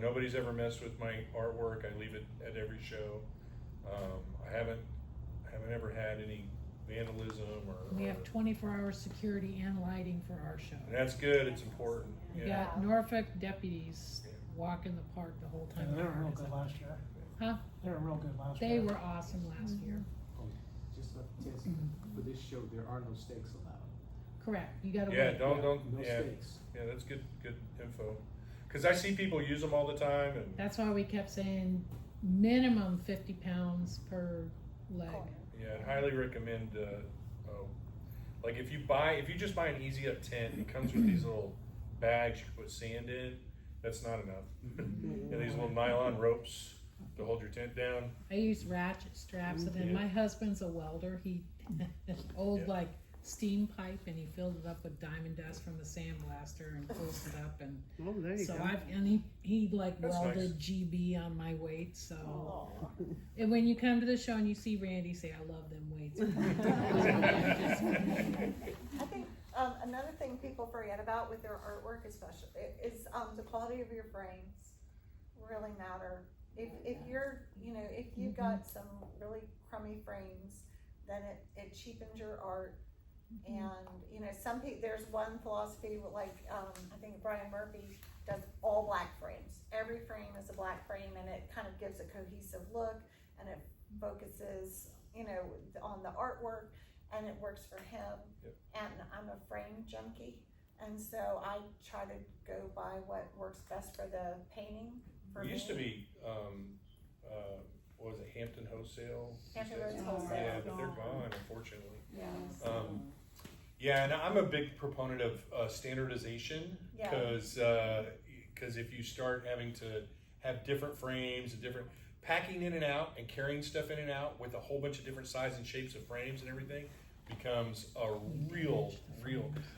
Nobody's ever messed with my artwork. I leave it at every show. I haven't ever had any vandalism or. We have 24-hour security and lighting for our show. And that's good. It's important. We Yeah. got Norfolk deputies walk in the park the whole time. They were real good last year. Huh? They were real good last year. They were awesome last year. Oh, just a test, for this show, there are no stakes allowed. Correct. You gotta Yeah, wait. don't, No yeah, stakes. yeah, that's good info. Cause I see people use them all the time and, That's why we kept saying minimum 50 pounds per leg. yeah, I'd highly recommend, like if you just buy an easy up tent, it comes with these little bags you can put sand in, that's not enough. And these little nylon ropes to hold your tent down. I use ratchet straps, and then Yeah. my husband's a welder. He an old Yeah. like steam pipe, and he filled it up with diamond dust from the sandblaster and closed it up. And Oh, there you so go. he like That's welded nice. GB on my weight. So and when you come to the show and you see Randy, say I love them weights. I think another thing people forget about with their artwork, especially, is the quality of your frames really matter. If you're, you know, if you've got some really crummy frames, then it cheapens your art. And, you know, some people, there's one philosophy, like, I think Brian Murphy does all black frames. Every frame is a black frame, and it kind of gives a cohesive look, and it focuses, you know, on the artwork, and it works for him. Yep. And I'm a frame junkie, and so I try to go by what works best for the painting for We me. used to be, what was it, Hampton Wholesale? Hampton Is Roads that- Wholesale. Yeah, but they're gone, unfortunately. Yes. Yeah, and I'm a big proponent of standardization, Yeah. because if you start having to have different frames and different packing in and out and carrying stuff in and out with a whole bunch of different sizes and shapes of frames and everything becomes a real.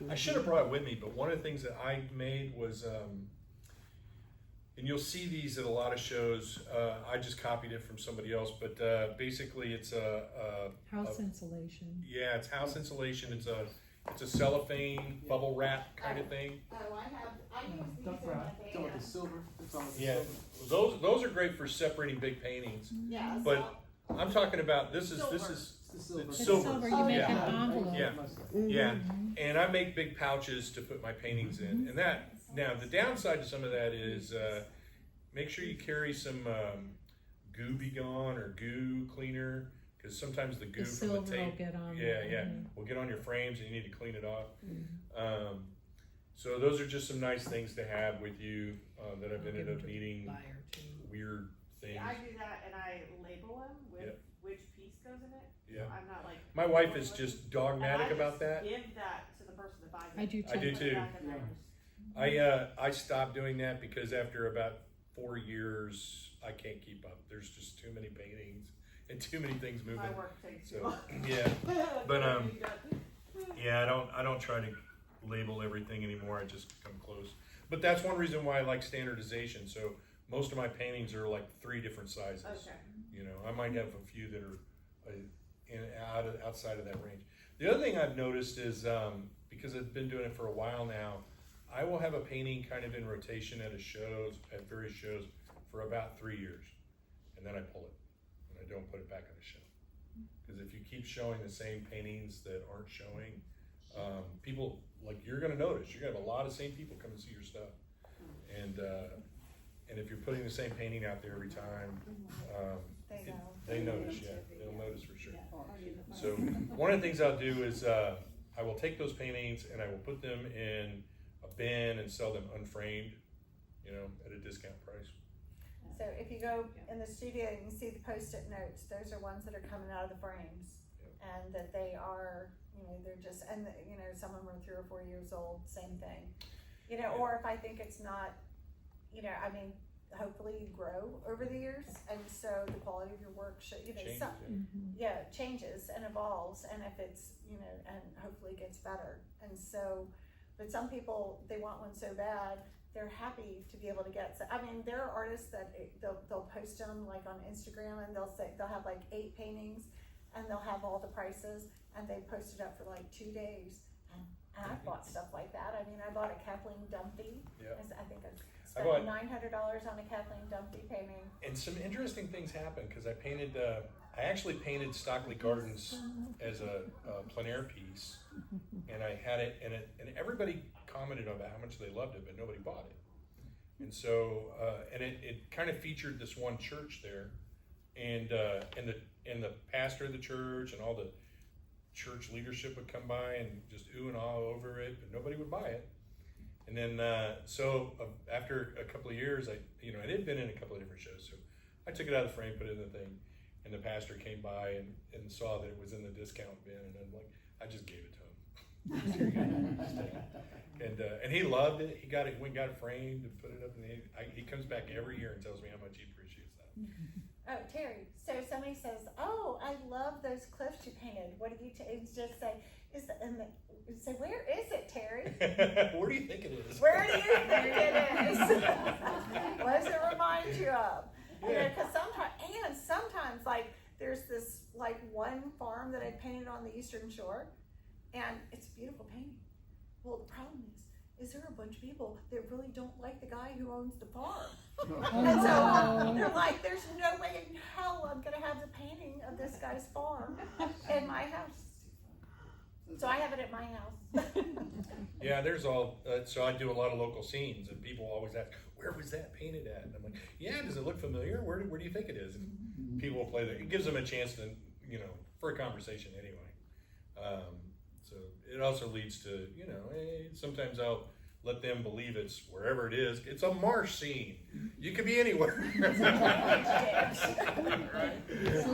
I should have brought it with me, but one of the things that I made was, and you'll see these at a lot of shows. I just copied it from somebody else, but basically it's House insulation. yeah, it's house insulation. It's a cellophane bubble wrap kind of thing. Oh, I use these Duck in wrap, my it's on with the band. silver, it's on with the Yeah, silver. those are great for separating big paintings. Yeah, But I'm talking about this is It's the silver. it's It's silver. silver, you Oh, make yeah. an envelope. Yeah. Yeah, and I make big pouches to put my paintings in. And that now the downside to some of that is make sure you carry some goo be gone or goo cleaner, because sometimes the goo The from the silver will tape get on. yeah there. will get on your frames and you need to clean it off. So those are just some nice things to have with you that I've I'll ended give up them to needing buyer too. weird things. Yeah, I do that and I label them with Yep. which piece goes in it. Yeah. I'm not like. My wife is just dogmatic about that. Give that to the person that buys it. I do I do Put too. it back in theirs. I stopped doing that because after about 4 years, I can't keep up. There's just too many paintings and too many things moving. My work takes too So long. yeah, but yeah, I don't try to label everything anymore. I just come close. But that's one reason why I like standardization. So most of my paintings are like 3 different sizes. Okay. You know, I might have a few that are outside of that range. The other thing I've noticed is because I've been doing it for a while now, I will have a painting kind of in rotation at various shows for about 3 years, and then I pull it and I don't put it back on the show. Because if you keep showing the same paintings that aren't showing, people you're going to notice. You're going to have a lot of same people come and see your stuff, and if you're putting the same painting out there every time, they notice. Yeah, they'll notice for sure. So one of the things I'll do is I will take those paintings and I will put them in a bin and sell them unframed, at a discount price. So if you go in the studio, you can see the Post-it notes. Those are ones that are coming out of the frames, and that they are, they're just, and some of them are 3 or 4 years old. Same thing, Or if I think it's not, hopefully you grow over the years, and so the quality of your work should, Changes, changes and evolves, and if it's, and hopefully gets better. And so, but some people, they want one so bad, they're happy to be able to get, there are artists that they'll post them like on Instagram, and they'll have like 8 paintings, and they'll have all the prices, and they post it up for like 2 days. And I've bought stuff like that. I bought a Kathleen Dumpy. Yeah. I think I I spent bought- $900 on a Kathleen Dumpy painting. And some interesting things happened because I actually painted Stockley Gardens as a plein air piece, and I had it, and everybody commented about how much they loved it, but nobody bought it. And so, and it kind of featured this one church there, and the pastor of the church and all the church leadership would come by and just ooh and ah over it, but nobody would buy it. And then, after a couple of years, it had been in a couple of different shows, so I took it out of the frame, put it in the thing, and the pastor came by and saw that it was in the discount bin, and I'm like, I just gave it to him. Here you go. Just take it. And he loved it. He got it, went and got it framed and put it up, and he comes back every year and tells me how much he appreciates that. Oh, Terry, so somebody says, oh, I love those cliffs you painted. What do you just say, say, where is it, Terry? Where do you think it is? Where do you think it is? What does it remind you of? Because sometimes, like, there's this, like, one farm that I painted on the Eastern Shore, and it's a beautiful painting. Well, the problem is there are a bunch of people that really don't like the guy who owns the farm. And so they're like, there's no way in hell I'm gonna have the painting of this guy's farm in my house. So I have it at my house. Yeah, there's all, so I do a lot of local scenes and people always ask, where was that painted at? And I'm like, yeah, does it look familiar? Where do you think it is? And people will play that. It gives them a chance to, you know, for a conversation anyway. So it also leads to, you know, sometimes I'll let them believe it's wherever it is. It's a marsh scene. You could be anywhere. So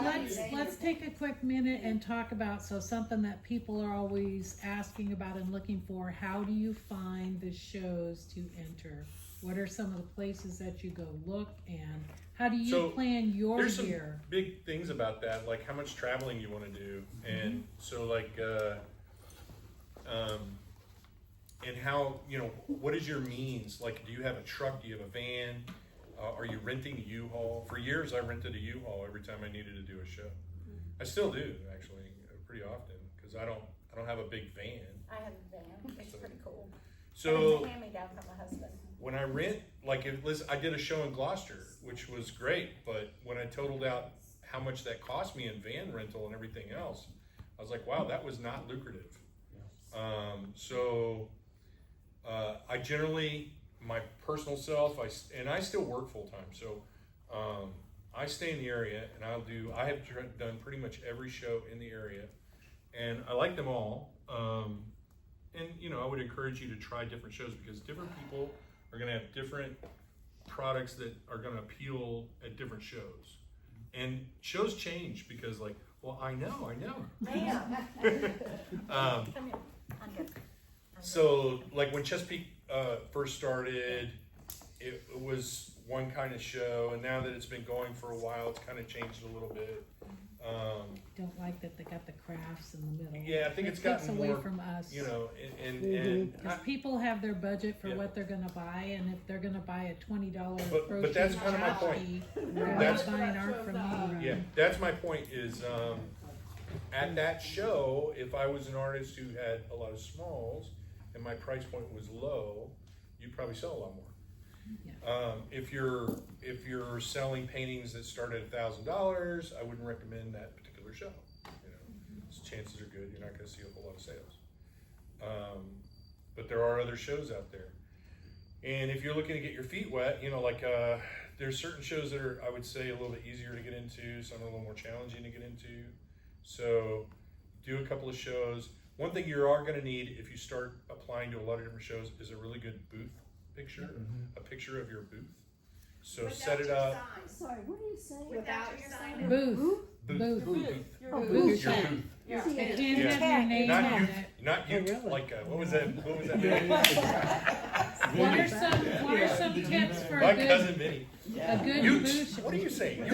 let's take a quick minute and talk about, so something that people are always asking about and looking for, how do you find the shows to enter? What are some of the places that you go look, and how do you So, plan your There's some year? big things about that, like how much traveling you want to do, and so like, and how, you know, what is your means? Like, do you have a truck? Do you have a van? Are you renting a U-Haul? For years, I rented a U-Haul every time I needed to do a show. I still do, actually, pretty often, because I don't have a big van. I have a van, it's pretty cool. So It's a hand-me-down from my husband. when I rent, like, I did a show in Gloucester, which was great, but when I totaled out how much that cost me in van rental and everything else, I was like, wow, that was not lucrative. I generally, my personal self, I still work full time, so I stay in the area, and I have done pretty much every show in the area, and I like them all. And you know, I would encourage you to try different shows, because different people are going to have different products that are going to appeal at different shows, and shows change because, like, well, I know. Ma'am. Um, Come here. I'm good. So, like, when Chesapeake first started, it was one kind of show, and now that it's been going for a while, it's kind of changed a little bit. Don't like that they got the crafts in the middle. Yeah, I think it's It takes gotten away more, from us. you know, and Because people have their budget for Yeah. what they're gonna buy, and if they're gonna buy a $20 But that's kind of my point. tchotchke, they're That's- not buying art from me. yeah, that's my point is, at that show, if I was an artist who had a lot of smalls and my price point was low, you'd probably sell a lot more. If you're selling paintings that start at $1,000, I wouldn't recommend that particular show. You know, chances are good you're not going to see a whole lot of sales. But there are other shows out there, and if you're looking to get your feet wet, you know, like there's certain shows that are, I would say, a little bit easier to get into. Some are a little more challenging to get into. So do a couple of shows. One thing you are going to need if you start applying to a lot of different shows is a really good booth picture, a picture of your booth. So set it up. Sorry, what are you saying? Without your sign. Booth. Booth. Oh, Booth. booth. Your Yeah. booth. Yeah. It can't Yeah. have your name Not on you. it. Not you. really? Like what was that? What was that name? What are some tips for My a good, cousin Vinny. a good Utes. booth? What are you saying?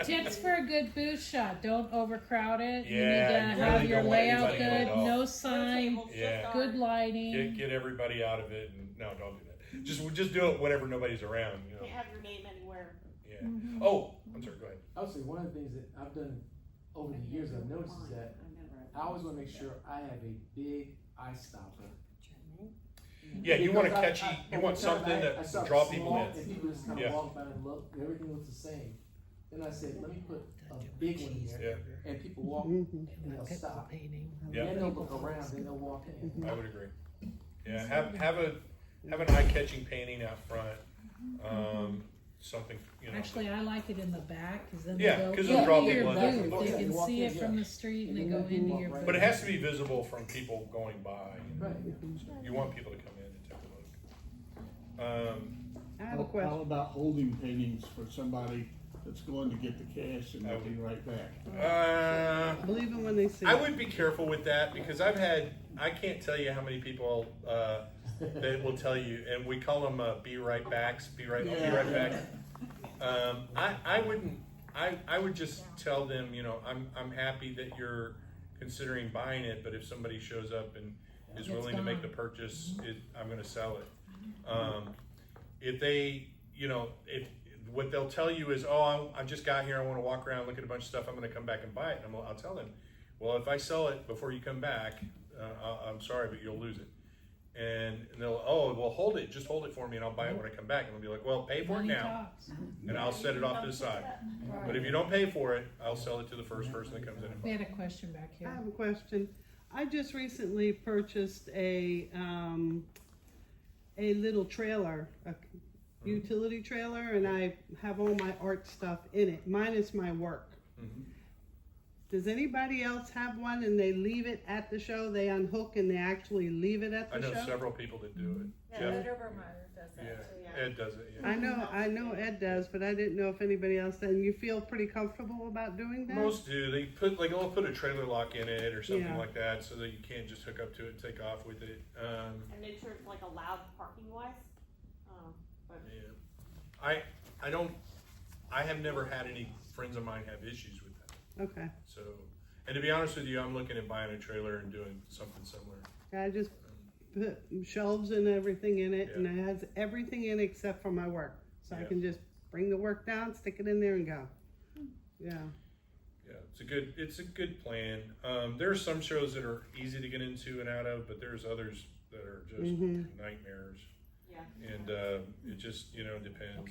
Tips for a good booth shot. Don't overcrowd it. Yeah, you need to you have really your don't want layout anybody good, involved. no sign, Yeah. good lighting. Get everybody out of it, and no, don't do that. Just do it whenever nobody's around. You know. Can't have your name anywhere. Yeah. Oh, I'm sorry. Go ahead. I would say one of the things that I've done over the years I've noticed is that I always want to make sure I have a big eye stopper. Yeah, you want a Because catchy. You over want time, something I that start will draw people small, in. And people just kind of Yeah. walk by and look, and everything looks the same. Then I said, let me put a big one in there, Yeah. and people walk and they'll Look at the stop. painting. Yeah. Then they'll look around, then they'll walk in. I would agree. Yeah, have an eye-catching painting out front. Something, you know. Actually, I like it in the back, because then Yeah, they go 'cause it'll draw into your people in. booth. They Yeah, can you walk see in, it from yeah. the street, and they And go then you into walk your right booth. But it has to be visible from people going by. Right. You want people to come in and take a look. I have a question. How about holding paintings for somebody that's going to get the cash and they'll be right back? Believe it when they see I it. would be careful with that, because I can't tell you how many people that will tell you, and we call them be right backs, be right back. I would just tell them, you know, I'm happy that you're considering buying it, but if somebody shows up and is It's willing to make the gone. purchase, I'm going to sell it. If they, you know, if what they'll tell you is, oh, I just got here, I want to walk around, look at a bunch of stuff, I'm going to come back and buy it. And I'll tell them, well, if I sell it before you come back, I'm sorry, but you'll lose it. And they'll, oh, well, hold it, just hold it for me and I'll buy it when I come back. And I'll be like, well, pay for it Money now talks. and I'll set it off to the side. But if you don't pay for it, I'll sell it to the first person that comes in and We buys had a question back I here. have a question. I just recently purchased a little trailer, a utility trailer, and I have all my art stuff in it, minus my work. it. Mhm. Does anybody else have one and they leave it at the show? They unhook and they actually leave it at I the know show? several people that do it. Yeah, Jeff, Ed Obermeyer does that too. yeah, Ed does it, yeah. I know Ed does, but I didn't know if anybody else did. And you feel pretty comfortable about doing that? Most do. They put they'll put a trailer lock in it or something Yeah. like that, so that you can't just hook up to it and take off with it. And it's sort of like allowed parking wise. But Yeah. I have never had any friends of mine have issues with that. Okay. So, and to be honest with you, I'm looking at buying a trailer and doing something similar. I just put shelves and everything in it, and Yeah. it has everything in except for my work. So I Yeah. can just bring the work down, stick it in there, and go. Yeah. Yeah, it's a good plan. There are some shows that are easy to get into and out of, but there's others that are just Mhm. nightmares. yeah. And it just depends.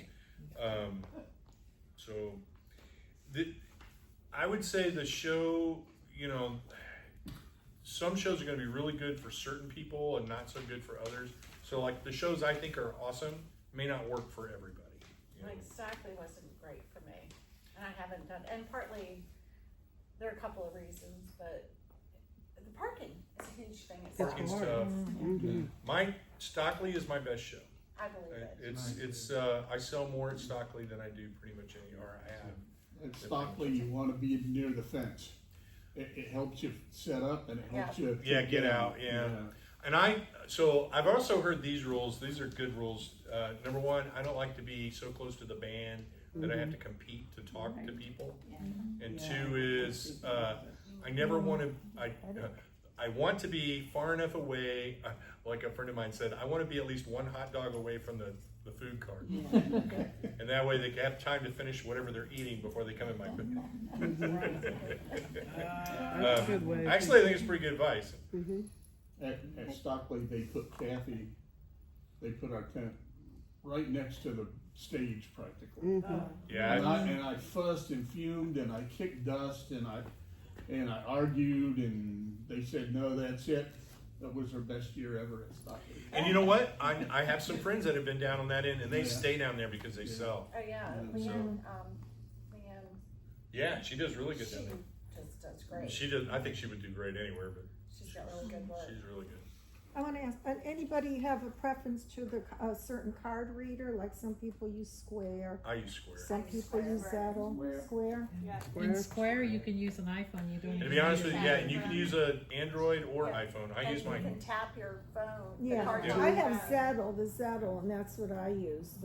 So I would say the show, some shows are going to be really good for certain people and not so good for others. So like the shows I think are awesome may not work for everybody. Like Stockley wasn't great for me, and I haven't done, and partly, there are a couple of reasons, but the parking is a huge thing at Parking Stockley. stuff. Mm-hmm. My Stockley is my best show. I believe it. It's I sell more at Stockley than I do pretty much any, or I have. At Stockley, you wanna be near the fence. It helps you set up and it helps you. Yeah, get out, yeah. And so I've also heard these rules. These are good rules. Number one, I don't like to be so close to the band that I have to compete to talk to people. And two is, I never want to, I want to be far enough away, like a friend of mine said, I want to be at least one hot dog away from the food cart. And that way they can have time to finish whatever they're eating before they come in my food. That's a good way. Actually, I think it's pretty good advice. Mm-hmm. At Stockley, they put our tent right next to the stage practically. Mm-hmm. Yeah. And I fussed and fumed and I kicked dust and I argued and they said, no, that's it. That was their best year ever at Stockley. And you know what? I have some friends that have been down on that end, and they Yeah. stay down there because they Yeah. sell. Oh, yeah, Yeah. Leanne, Yeah, she does really good she down there. just does great. She does. I think she would do great anywhere, but She's got really good work. she's really good. I wanna ask, anybody have a preference to the, a certain card reader? Like some people use Square, I use Square. some I use people use Square. Zettel, Square. Yeah. In Square, you can use an iPhone, you don't And even to be honest need with a you, yeah, phone. and you can use an Android or Yeah. iPhone. I And use you mine. can tap your phone. the Yeah, card's Yeah. on I your have phone. Zettel, and that's what I use,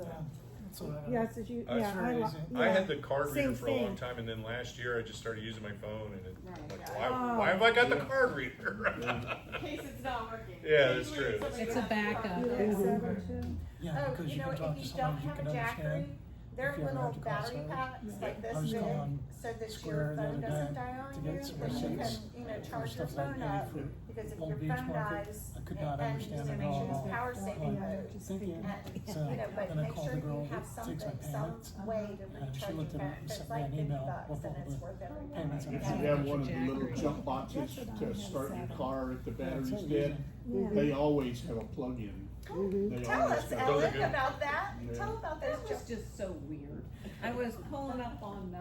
yes, did you, That's yeah, very I, easy. I had the card reader Same for a long thing. time, and then last year I just started using my phone, and it, Right. like, Yeah. why have I got the Yeah. card reader? In case it's not working. Yeah, that's Usually true. somebody It's a has backup. card. You have Zettel too? Yeah, Oh, because you you know, can talk if to you don't someone you have can a Jackery, understand. they're if you ever little have to call battery service. packs like I this was big, going so that Square your the phone other doesn't day die on to you, get some and you can, receipts charge your stuff like phone that up, for because if Old your Beach phone Market. dies, I could not and understand it make sure all. it's power saving Like, mode, thank you. and, So, but then I make called sure the girl you have that takes my something, some payments, way to and she recharge your looked at phone, it and if it's sent me like an 50 email bucks, with then all it's the worth every payments penny. and If you have one of the little jump boxes That's what I to have start your Zettel. car if the battery's so dead, Yeah. they always have a plug-in. They Tell always us, have- Those are Ellen, good. about that, Yeah. tell about That those was just so weird. I was pulling up on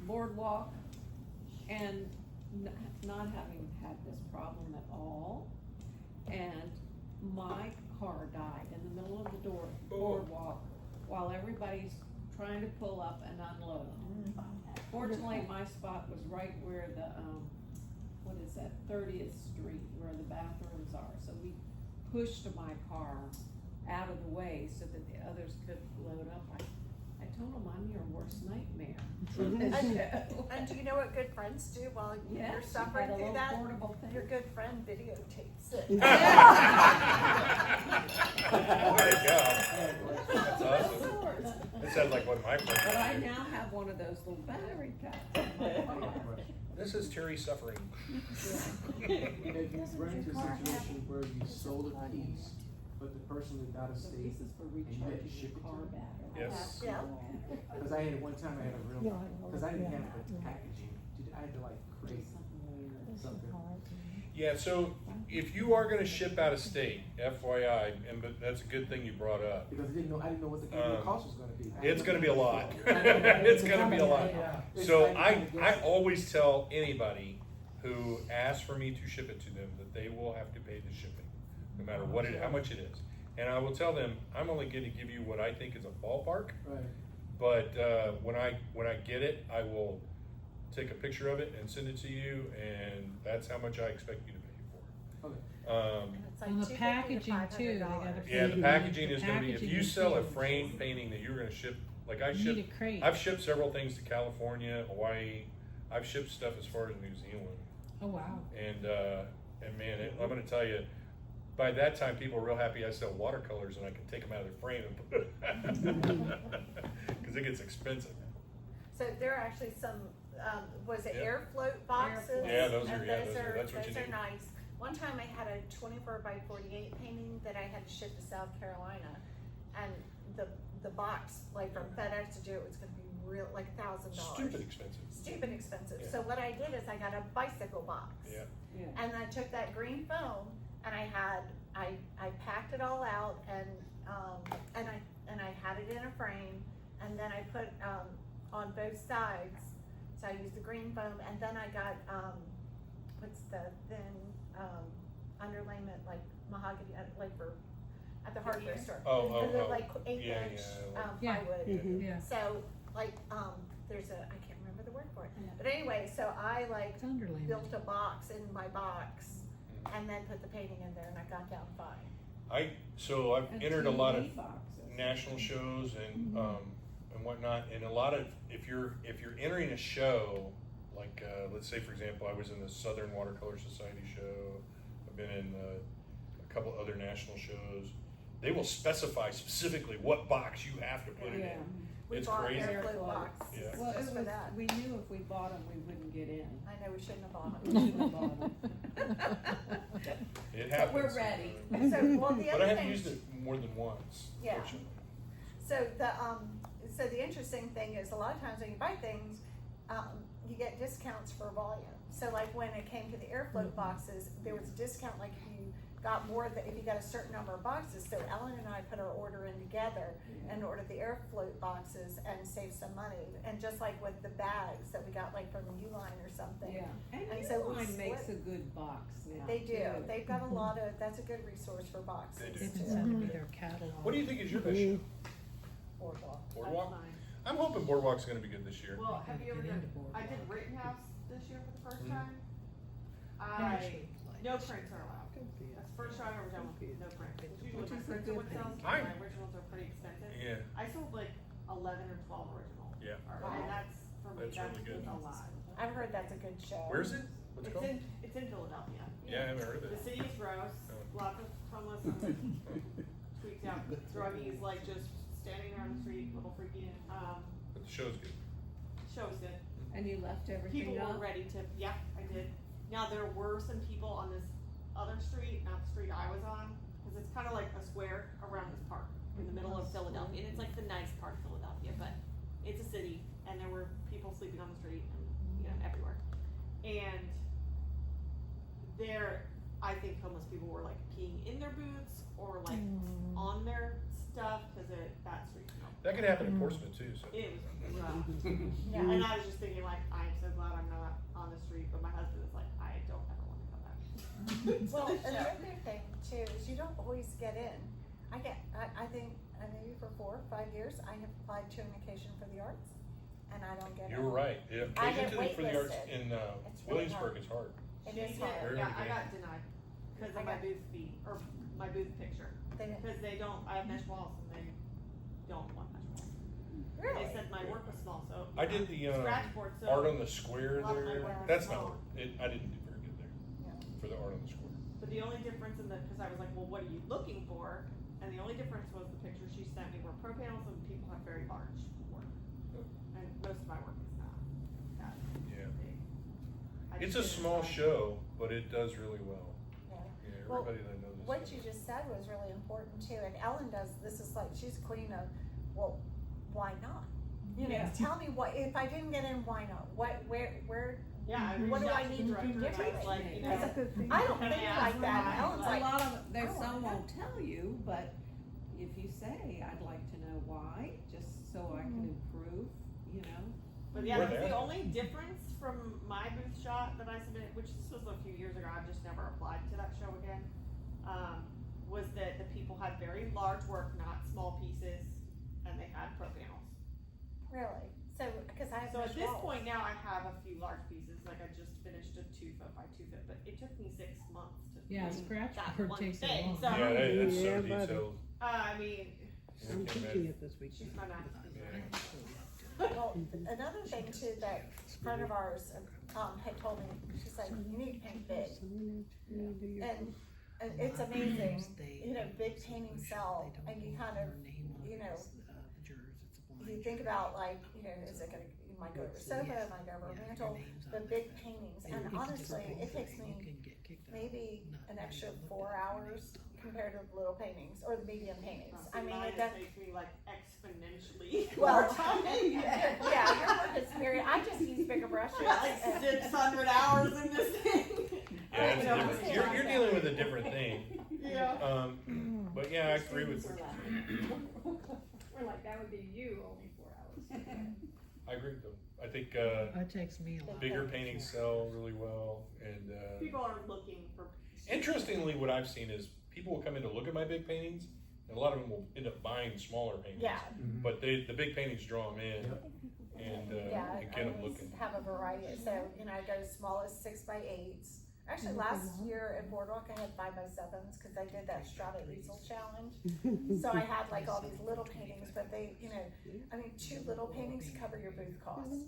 Boardwalk and not having had this problem at all. And my car died in the middle of the boardwalk while everybody's trying to pull up and unload. Fortunately, my spot was right where the, what is that, 30th Street, where the bathrooms are. So we pushed my car out of the way so that the others could load up. I told them I'm your worst nightmare. And do you know what good friends do while Yes, you're you suffering got a through little that? portable thing. Your good friend videotapes it. There you go. That's awesome. sounds like what my But I friend. now have one of those little battery packs in my car. This is Terry suffering. Have you run into a situation where you sold a piece, but the person lived out of So state, this is for and you had to recharging ship your it to car them? battery. Yes. Yeah. Cause I had, one time I had a real, Yeah, I know. cause I didn't Yeah. have the packaging, I had to like create something. Yeah, so if you are gonna ship out of state, FYI, and but that's a good thing you brought up. Because I didn't know what the cost was gonna be. It's gonna be a lot. It's gonna be a lot. Yeah. So I always tell anybody who asks for me to ship it to them that they will have to pay the shipping, no matter what how much it is. And I will tell them, I'm only gonna give you what I think is a ballpark, Right. but, when I get it, I will take a picture of it and send it to you, and that's how much I expect you to pay for. Okay. It's like And the $250 to packaging too, they gotta $500. Yeah, the Mhm. packaging The is gonna be, if packaging you is sell a huge. framed painting that you're gonna ship, like I You need ship, a crate. I've shipped several things to California, Hawaii, I've shipped stuff as far as New Zealand. Oh, wow. And man, I'm gonna tell you, by that time, people are real happy I sell watercolors and I can take them out of their frame and put cause it gets expensive. So there are actually some, was it Yeah. air float boxes? Yeah, those are- And yeah, those are- that's what you those are need. nice. One time I had a 24x48 painting that I had to ship to South Carolina, and the box, like from FedEx to do it was gonna be real, like $1,000. Stupid expensive. Stupid expensive. Yeah. So what I did is I got a bicycle box. Yeah. Yeah. And I took that green foam and I packed it all out and I had it in a frame, and then I put on both sides. So I used the green foam, and then I got what's the thin underlayment, like mahogany, like for at the hardware store. Oh, And they're like 8 yeah, inch yeah. Yeah. plywood. Mhm. Yeah, So like there's a, I can't remember the word for it, but anyway, so I like it's underlayment. built a box in my box and then put the painting in there, and I got down fine. I've And entered a lot of TV boxes. national shows and whatnot, and a lot of, if you're entering a show, like let's say for example, I was in the Southern Watercolor Society show, I've been in a couple other national shows, they will specify specifically what box you have to put it Yeah. in. We It's bought crazy. air float Airflow. boxes Yeah. Well, just it for was, that. we knew if we bought them, we wouldn't get in. I know we shouldn't have bought We them. shouldn't have bought them. It But happens. we're ready. So, well, the But I other haven't thing, used it more than once, Yeah. fortunately. so the interesting thing is a lot of times when you buy things, you get discounts for volume. So like when it came to the air float boxes, there was a discount, like if you got more than, if you got a certain number of boxes. So Ellen and I put our order in together and ordered the air float boxes and saved some money. And just like with the bags that we got like from Uline or something. Yeah, and And so we Uline makes a split. good box now. They do, too. they've got a lot of, that's a good resource for boxes. They do. They've been too. sending me their catalog. What do you think is your best show? Boardwalk. Boardwalk? That's fine. I'm hoping Boardwalk's gonna be good this year. Well, have you ever Get done, into boardwalk. I did Rittenhouse this year for the first Mhm. time. No prints are allowed. That's the first show I've ever done with no prints. Usually Which my is a prints are good what sells, thing. my originals are pretty expensive. Yeah, I sold like 11 or 12 originals. yeah. And that's, for me, That's really good. a lot. I've heard that's a good show. Where's it? What's it It's called? it's in Philadelphia. Yeah, I haven't heard of The it. city is gross, Oh. lots of homeless and tweaked out druggies, like just standing around the street, little freaky. But the show's good. Show was good. And you left everything People up? were ready to, yeah, I did. Now, there were some people on this other street, not the street I was on, because it's kind of like a square around this park in the middle of Philadelphia. And it's like the nice part of Philadelphia, but it's a city, and there were people sleeping on the street and, you know, everywhere. And there, I think homeless people were like peeing in their boots or like on their stuff, because that street smelled. That could happen in Portsmouth too, so. It was rough. Yeah. And I was just thinking like, I'm so glad I'm not on the street, but my husband is like, I don't ever want to come back. Well, and the other thing too is you don't always get in. I think, maybe for 4 or 5 years, I have applied to an occasion for the arts, and I don't get in. You were right, yeah. I Occasion get for the arts waitlisted. in It's really Williamsburg hard. is hard. It She is did, hard. Very yeah, hard I to got denied because of my booth fee, or my booth picture. They didn't- Because they don't, I have mesh walls and they don't want mesh walls. Really? They said my work was small, so. I did the Scratch board, so. art on the square a lot of my there. work was That's small. not, I didn't do very good there Yeah. for the art on the square. But the only difference in the, because I was like, well, what are you looking for? And the only difference was the pictures she sent me were pro panels and people have very large work. And most of my work is not that Yeah. big. I It's just a did small sign. show, but it does really well. Yeah. Yeah, Well, everybody that knows this. What you just said was really important too, and Ellen does, this is like, she's queen of, well, why not? You know, Yeah. tell me what, if I didn't get in, why not? What, where, Yeah, I What reached do out I to need the to do director and I was differently? like, you That's a know, good thing. I don't Can I think ask like that, why? Ellen's A like, lot of, there's I want some that. won't tell you, but if you say, I'd like to know why, just so I can improve, you know? But yeah, We're that's there. the only difference from my booth shot that I submitted, which this was a few years ago, I've just never applied to that show again. Was that the people had very large work, not small pieces, and they had pro panels. Really? So, because I have So no at this walls. point now, I have a few large pieces, like I just finished a 2 foot by 2 foot, but it took me 6 months to Yeah, finish scratch that board one takes a thing. long So, Yeah, it's so Yeah, buddy. detailed. I mean, I'm teaching it this week. she's my math teacher. Well, another thing too that a friend of ours, had told me, she's like, you need to paint big. And it's amazing, you know, big paintings sell, and you kind of, you know, you think about like, you know, is it gonna, you might go over a sofa, it might go over a mantle, but big paintings, and honestly, it takes me maybe an extra 4 hours compared to little paintings, or the medium paintings. I mean, Mine it does, takes me like exponentially Well, more time. yeah, your work is very, I just use bigger brushes. Like and- 600 hours in this thing. Yeah, it's You know, different. I'm You're dealing with a different thing. Yeah. But yeah, I agree with, We're like, that would be you, only 4 hours. I agree with them. I think, It takes me a lot. bigger paintings sell really well, and, People are looking for. interestingly, what I've seen is people will come in to look at my big paintings, and a lot of them will end up buying smaller paintings. Yeah, But the big paintings draw them in, Yep. and yeah, get I them always looking. have a variety, so, you know, I go as small as 6x8s. Actually, last year at Boardwalk, I had 5x7s, cause I did that Strata Easel Challenge. So I had like all these little paintings, but they, you know, I mean, 2 little paintings cover your booth cost.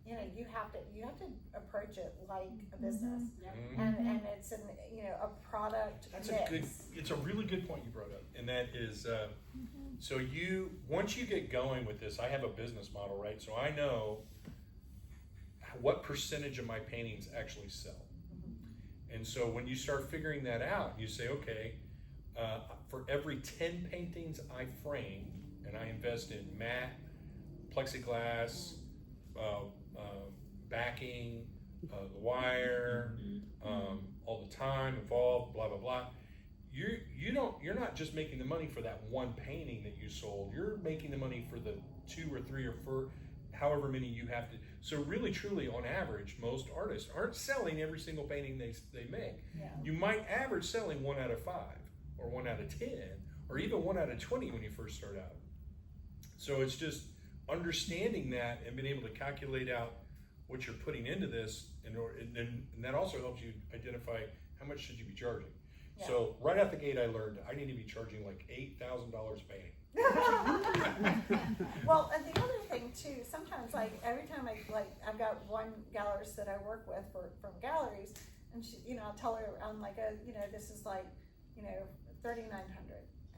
You know, you have to approach it like a business, Mhm. and it's an, you know, a product That's mix. a good, it's a really good point you brought up, and that is, so once you get going with this, I have a business model, right? So I know what percentage of my paintings actually sell. And so when you start figuring that out, you say, okay, for every 10 paintings I frame, and I invest in matte, plexiglass, backing, the wire, all the time involved, blah blah blah. You're not just making the money for that one painting that you sold. You're making the money for the 2 or 3 or 4, however many you have to. So really, truly, on average, most artists aren't selling every single painting they make. Yeah. You might average selling 1 out of 5, or 1 out of 10, or even 1 out of 20 when you first start out. So it's just understanding that and being able to calculate out what you're putting into this, and that also helps you identify how much should you be charging. Yeah. So right out the gate, I learned I need to be charging like $8,000 a painting. Well, and the other thing too, sometimes like every time I've got one gallerist that I work with from galleries, and she, you know, I'll tell her, I'm like, you know, this is like, you know, 3,900,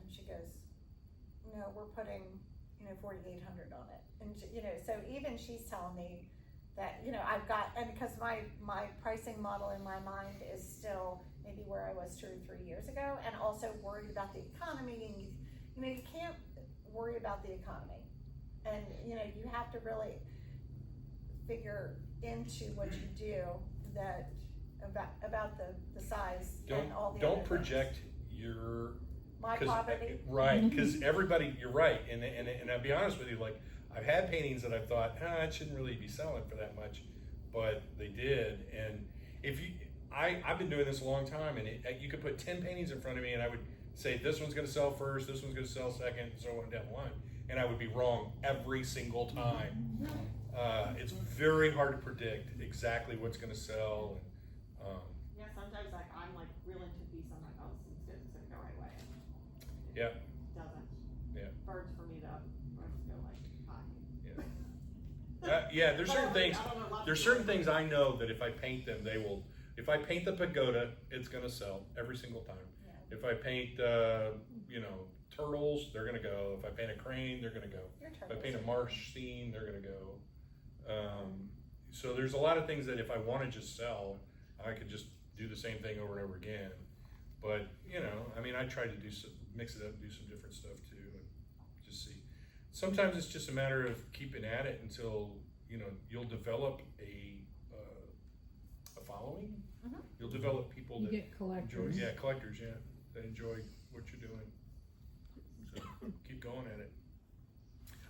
and she goes, no, we're putting, you know, 4,800 on it, and she, you know, so even she's telling me that, you know, I've got, and because my pricing model in my mind is still maybe where I was 2 or 3 years ago, and also worried about the economy, and you know, you can't worry about the economy, and you know, you have to really figure into what you do that about the size and all the Don't other project things. your My poverty. right, because everybody, you're right, and I'll be honest with you, like I've had paintings that I've thought, it shouldn't really be selling for that much, but they did. And if you, I've been doing this a long time, and you could put 10 paintings in front of me, and I would say this one's going to sell first, this one's going to sell second, and so on down the line, and I would be wrong every single time. It's very hard to predict exactly what's going to sell. And, Yeah, sometimes like I'm like real into piece, I'm like, oh, this is good, it's gonna go right away. yeah, Doesn't. Yeah. Birds for me though, birds go like high. yeah. There's certain things. I don't know, lots There's of certain people- things I know that if I paint them, they will. If I paint the pagoda, it's gonna sell every single time. Yeah. If I paint, turtles, they're gonna go. If I paint a crane, they're gonna go. Your If I turtles. paint a marsh scene, they're gonna go. So there's a lot of things that if I wanna just sell, I could just do the same thing over and over again. But, you know, I mean, I try to do some, mix it up, do some different stuff too, and just see. Sometimes it's just a matter of keeping at it until, you know, you'll develop a following. Mhm. You'll develop people You that get enjoy, collectors. collectors, that enjoy what you're doing. So keep going at it.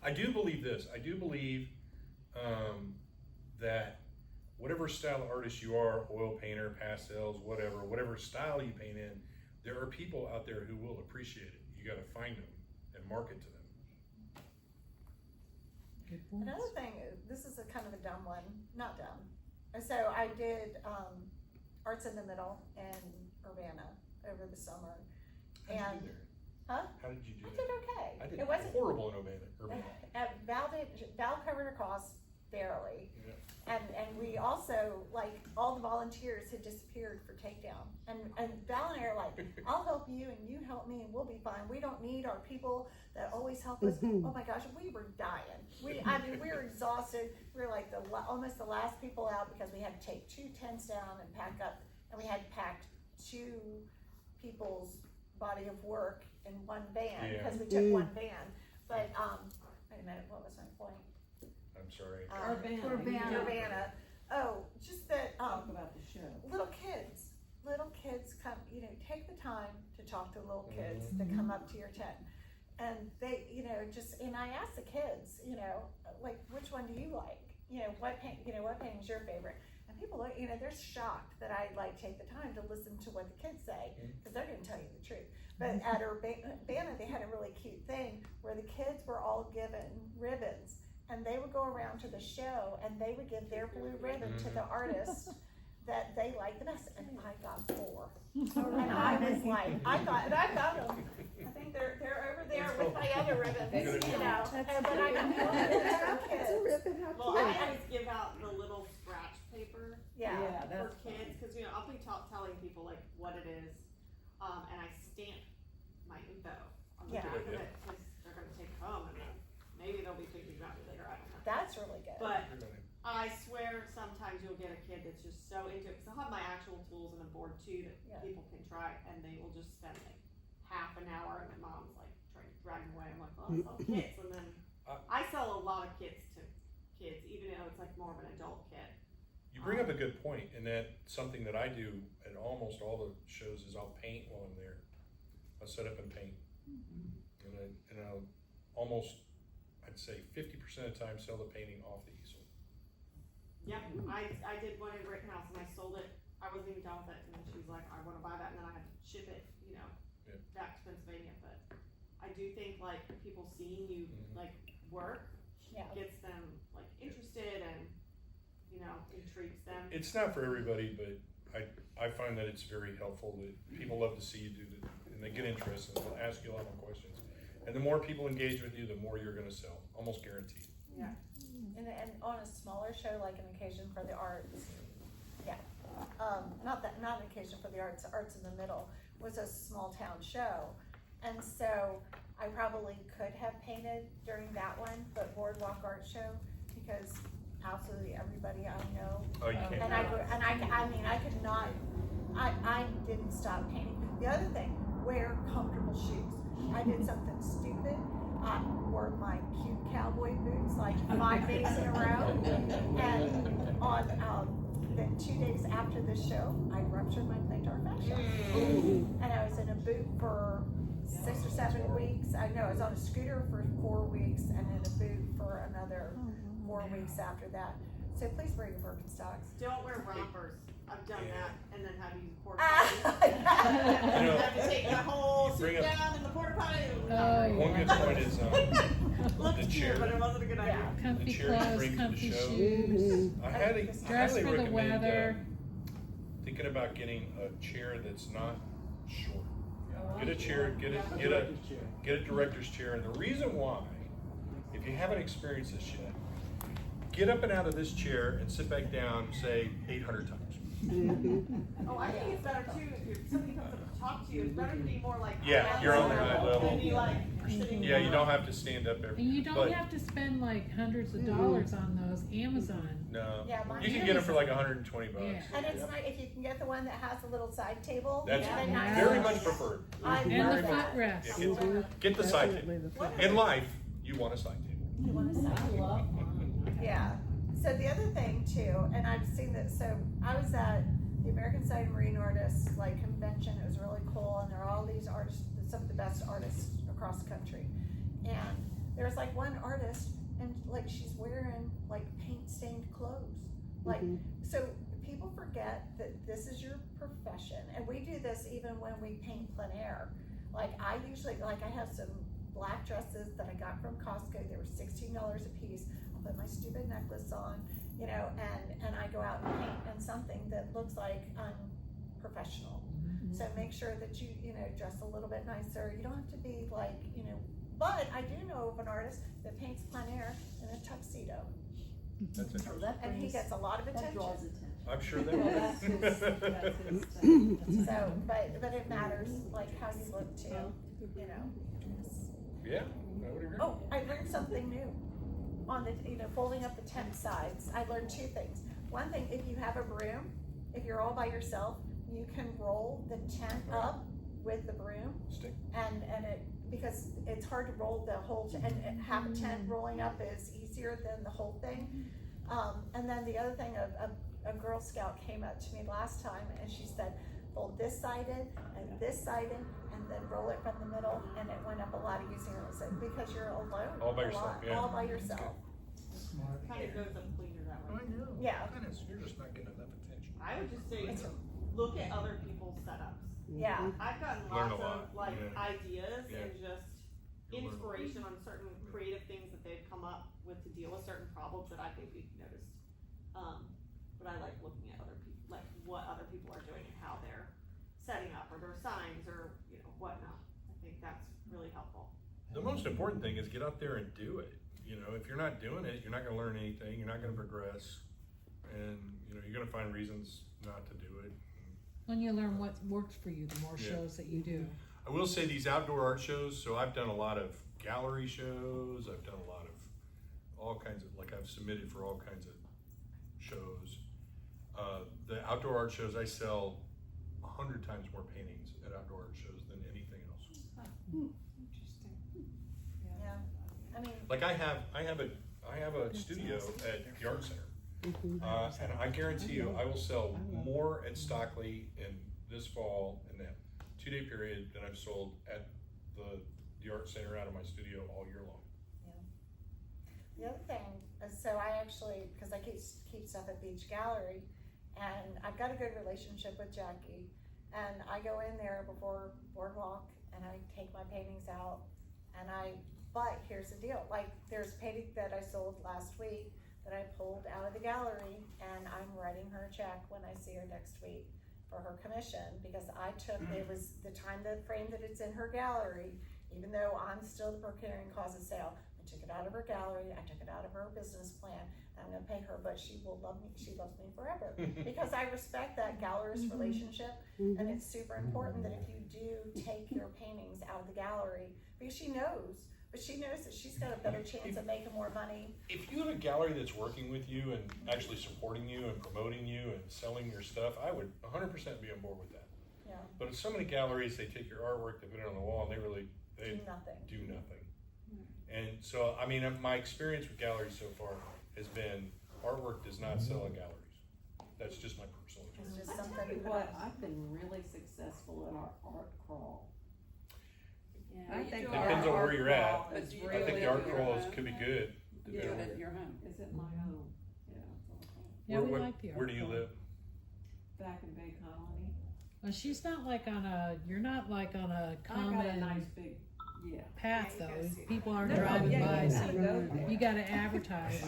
I do believe this. I do believe that whatever style of artist you are, oil painter, pastels, whatever style you paint in, there are people out there who will appreciate it. You got to find them and market to them. Good points. Another thing, this is a kind of a dumb one, not dumb. So I did Arts in the Middle in Urbana over the summer. How did you And, do there? huh? How did you do I that? did okay. I did It wasn't, horrible in Urbana. Val covered her costs barely. Yeah. And we also, like, all the volunteers had disappeared for takedown. And Val and I are like, I'll help you and you help me and we'll be fine. We don't need our people that always help us. Oh my gosh, we were dying. We were exhausted. We were like almost the last people out because we had to take 2 tents down and pack up. And we had packed 2 people's body of work in one van because we took one van. But, wait a minute, what was my point? I'm sorry. Urbana. Oh, just that, Talk about the show. little kids come, you know, take the time to talk to little kids that come up to your tent. And they, you know, and I ask the kids, you know, like, which one do you like? You know, what painting's your favorite? And people look, you know, they're shocked that I like take the time to listen to what the kids say, because they're gonna tell you the truth. But at Urbana, they had a really cute thing where the kids were all given ribbons. And they would go around to the show and they would give their blue ribbon to the artist that they liked the best. And I got 4. And I was like, I got them. I think they're over there with my other ribbons, you know. But I got 4 ribbons for It's a kids. ribbon, how Well, cute. I always give out the little scratch paper Yeah. for kids, cause you know, I'll be telling people like what it is, and I stamp my info on the Yeah. back of it, cause they're gonna take it home and then maybe they'll be thinking about me later, I don't know. That's really good. But I swear sometimes you'll get a kid that's just so into it, cause I'll have my actual tools and a board too that Yeah. people can try, and they will just spend like half an hour, and my mom's like trying to drag them away, I'm like, well, I'll sell kits, and then I sell a lot of kits to kids, even though it's like more of an adult kit. You bring up a good point, and that something that I do at almost all the shows is I'll paint while I'm there. I'll set up and paint, and I'll almost, I'd say 50% of the time sell the painting off the easel. Yep, I did one in Rittenhouse and I sold it, I wasn't even done with it, and then she was like, I wanna buy that, and then I had to ship it, you know, back to Pennsylvania, but I do think like people seeing you like work Yeah. gets them like interested and, you know, intrigues them. It's not for everybody, but I find that it's very helpful that people love to see you do that, and they get interested, and they'll ask you a lot more questions. And the more people engage with you, the more you're gonna sell, almost guaranteed. Yeah. And on a smaller show like an Occasion for the Arts, yeah, not an Occasion for the Arts, Arts in the Middle was a small town show. And so I probably could have painted during that one, but Boardwalk Art Show, because absolutely everybody I know. Oh, you can't. And I could not, I didn't stop painting. The other thing, wear comfortable shoes. I did something stupid. I wore my cute cowboy boots like 5 days in a row. And on the 2 days after the show, I ruptured my plantar fascia. And I was in a boot for 6 or 7 weeks. I was on a scooter for 4 weeks and in a boot for another 4 weeks after that. So please wear your Birkenstocks. Don't wear rompers, I've done that, and then have you porta Ah. potty. You know, Have to take the whole you suit bring up- down in the porta potty. One good point is Looked the cute, chair. but it wasn't a good idea. The Comfy chair you clothes, bring to the comfy show. shoes. I highly Dress for the recommend weather. thinking about getting a chair that's not short. Get a chair, get a director's chair, and the reason why, if you haven't experienced this yet, get up and out of this chair and sit back down, say 800 times. Oh, I think it's better too, if somebody comes up to talk to you, it's better to be more like. Yeah, you're on the eye level. Than you like sitting. Yeah, you don't have to stand up every. And you don't but- have to spend like hundreds of dollars on those Amazon. No, Yeah, mine you can is. get them for like 120 bucks. Yeah. And it's nice, if you can get the one that has a little side table. That's then nice. very much preferred. I And love the that. footrest. Yeah, get the side Definitely table. the What foot. In life, you want a side table. You want a side table? Yeah, so the other thing too, and I've seen that, so I was at the American Sight and Marine Artists like convention, it was really cool, and there are all these artists, some of the best artists across the country. And there's like one artist, and like she's wearing like paint stained clothes. Like, so people forget that this is your profession, and we do this even when we paint plein air. Like I usually, like I have some black dresses that I got from Costco, they were $16 a piece. I'll put my stupid necklace on, you know, and I go out and paint in something that looks like unprofessional. So make sure that you know, dress a little bit nicer. You don't have to be like, you know, but I do know of an artist that paints plein air in a tuxedo, That's interesting. and he gets a lot of attention. I'm sure they Well, will. that's his thing. So, but it matters, like how you look too, you know. Yeah, I would agree. Oh, I learned something new on the, you know, folding up the tent sides. I learned two things. One thing, if you have a broom, if you're all by yourself, you can roll the tent up with the broom, Stick. and it, because it's hard to roll the whole, and half a tent rolling up is easier than the whole thing. And then the other thing, a Girl Scout came up to me last time and she said, fold this side in and this side in, and then roll it from the middle, and it went up a lot easier. I said, because you're alone. All by a yourself, lot, yeah. all by yourself. Kind of goes up cleaner that way. I know. Yeah. Goodness, you're just not getting enough attention. I would just say, look at other people's setups. Yeah. I've gotten Learn a lots lot, of like yeah. ideas Yeah. and just You'll learn a lot. inspiration on certain creative things that they've come up with to deal with certain problems that I think we've noticed. But I like looking at other people, like what other people are doing and how they're setting up, or their signs, or you know whatnot. I think that's really helpful. The most important thing is get out there and do it. You know, if you're not doing it, you're not gonna learn anything, you're not gonna progress, and you know, you're gonna find reasons not to do it. When you learn what works for you, the more Yeah. shows that you do. I will say these outdoor art shows, so I've done a lot of gallery shows, I've done a lot of all kinds of, like I've submitted for all kinds of shows. The outdoor art shows, I sell 100 times more paintings at outdoor art shows than anything else. Yeah. I mean, Like I have a studio at the art center. And I guarantee you, I will sell more at Stockley in this fall in that 2-day period than I've sold at the art center out of my studio all year long. the other thing is, so I actually, because I keep stuff at Beach Gallery, and I've got a good relationship with Jackie, and I go in there before boardwalk and I take my paintings out, but here's the deal, like there's a painting that I sold last week that I pulled out of the gallery, and I'm writing her a check when I see her next week for her commission, because I took, it was the time, the frame that it's in her gallery, even though I'm still the procuring cause of sale, I took it out of her gallery, I took it out of her business plan, and I'm gonna pay her, but she will love me, she loves me forever. Because I respect that gallerist relationship, and it's super important that if you do take your paintings out of the gallery, because she knows that she's got a better chance of making more money. If you have a gallery that's working with you and actually supporting you and promoting you and selling your stuff, I would 100% be on board with that. Yeah. But in so many galleries, they take your artwork, they put it on the wall, and they Nothing. do nothing. And so, I mean, my experience with galleries so far has been artwork does not sell in galleries. That's just my personal experience. It's just I something tell you to put what, on. I've been really successful in our art crawl. I think Depends on where you're at. Is I think really the art your crawls home. could be good. Yeah, depending on at your home. Is it my home? Yeah. it's all home. Yeah, we where, like the art. where do you live? Back in Bay Colony. Well, she's not like you're not like on a I got a common nice big, yeah. path Yeah, you though. gotta see People that. aren't No, driving yeah, by, you so gotta go there. you gotta advertise.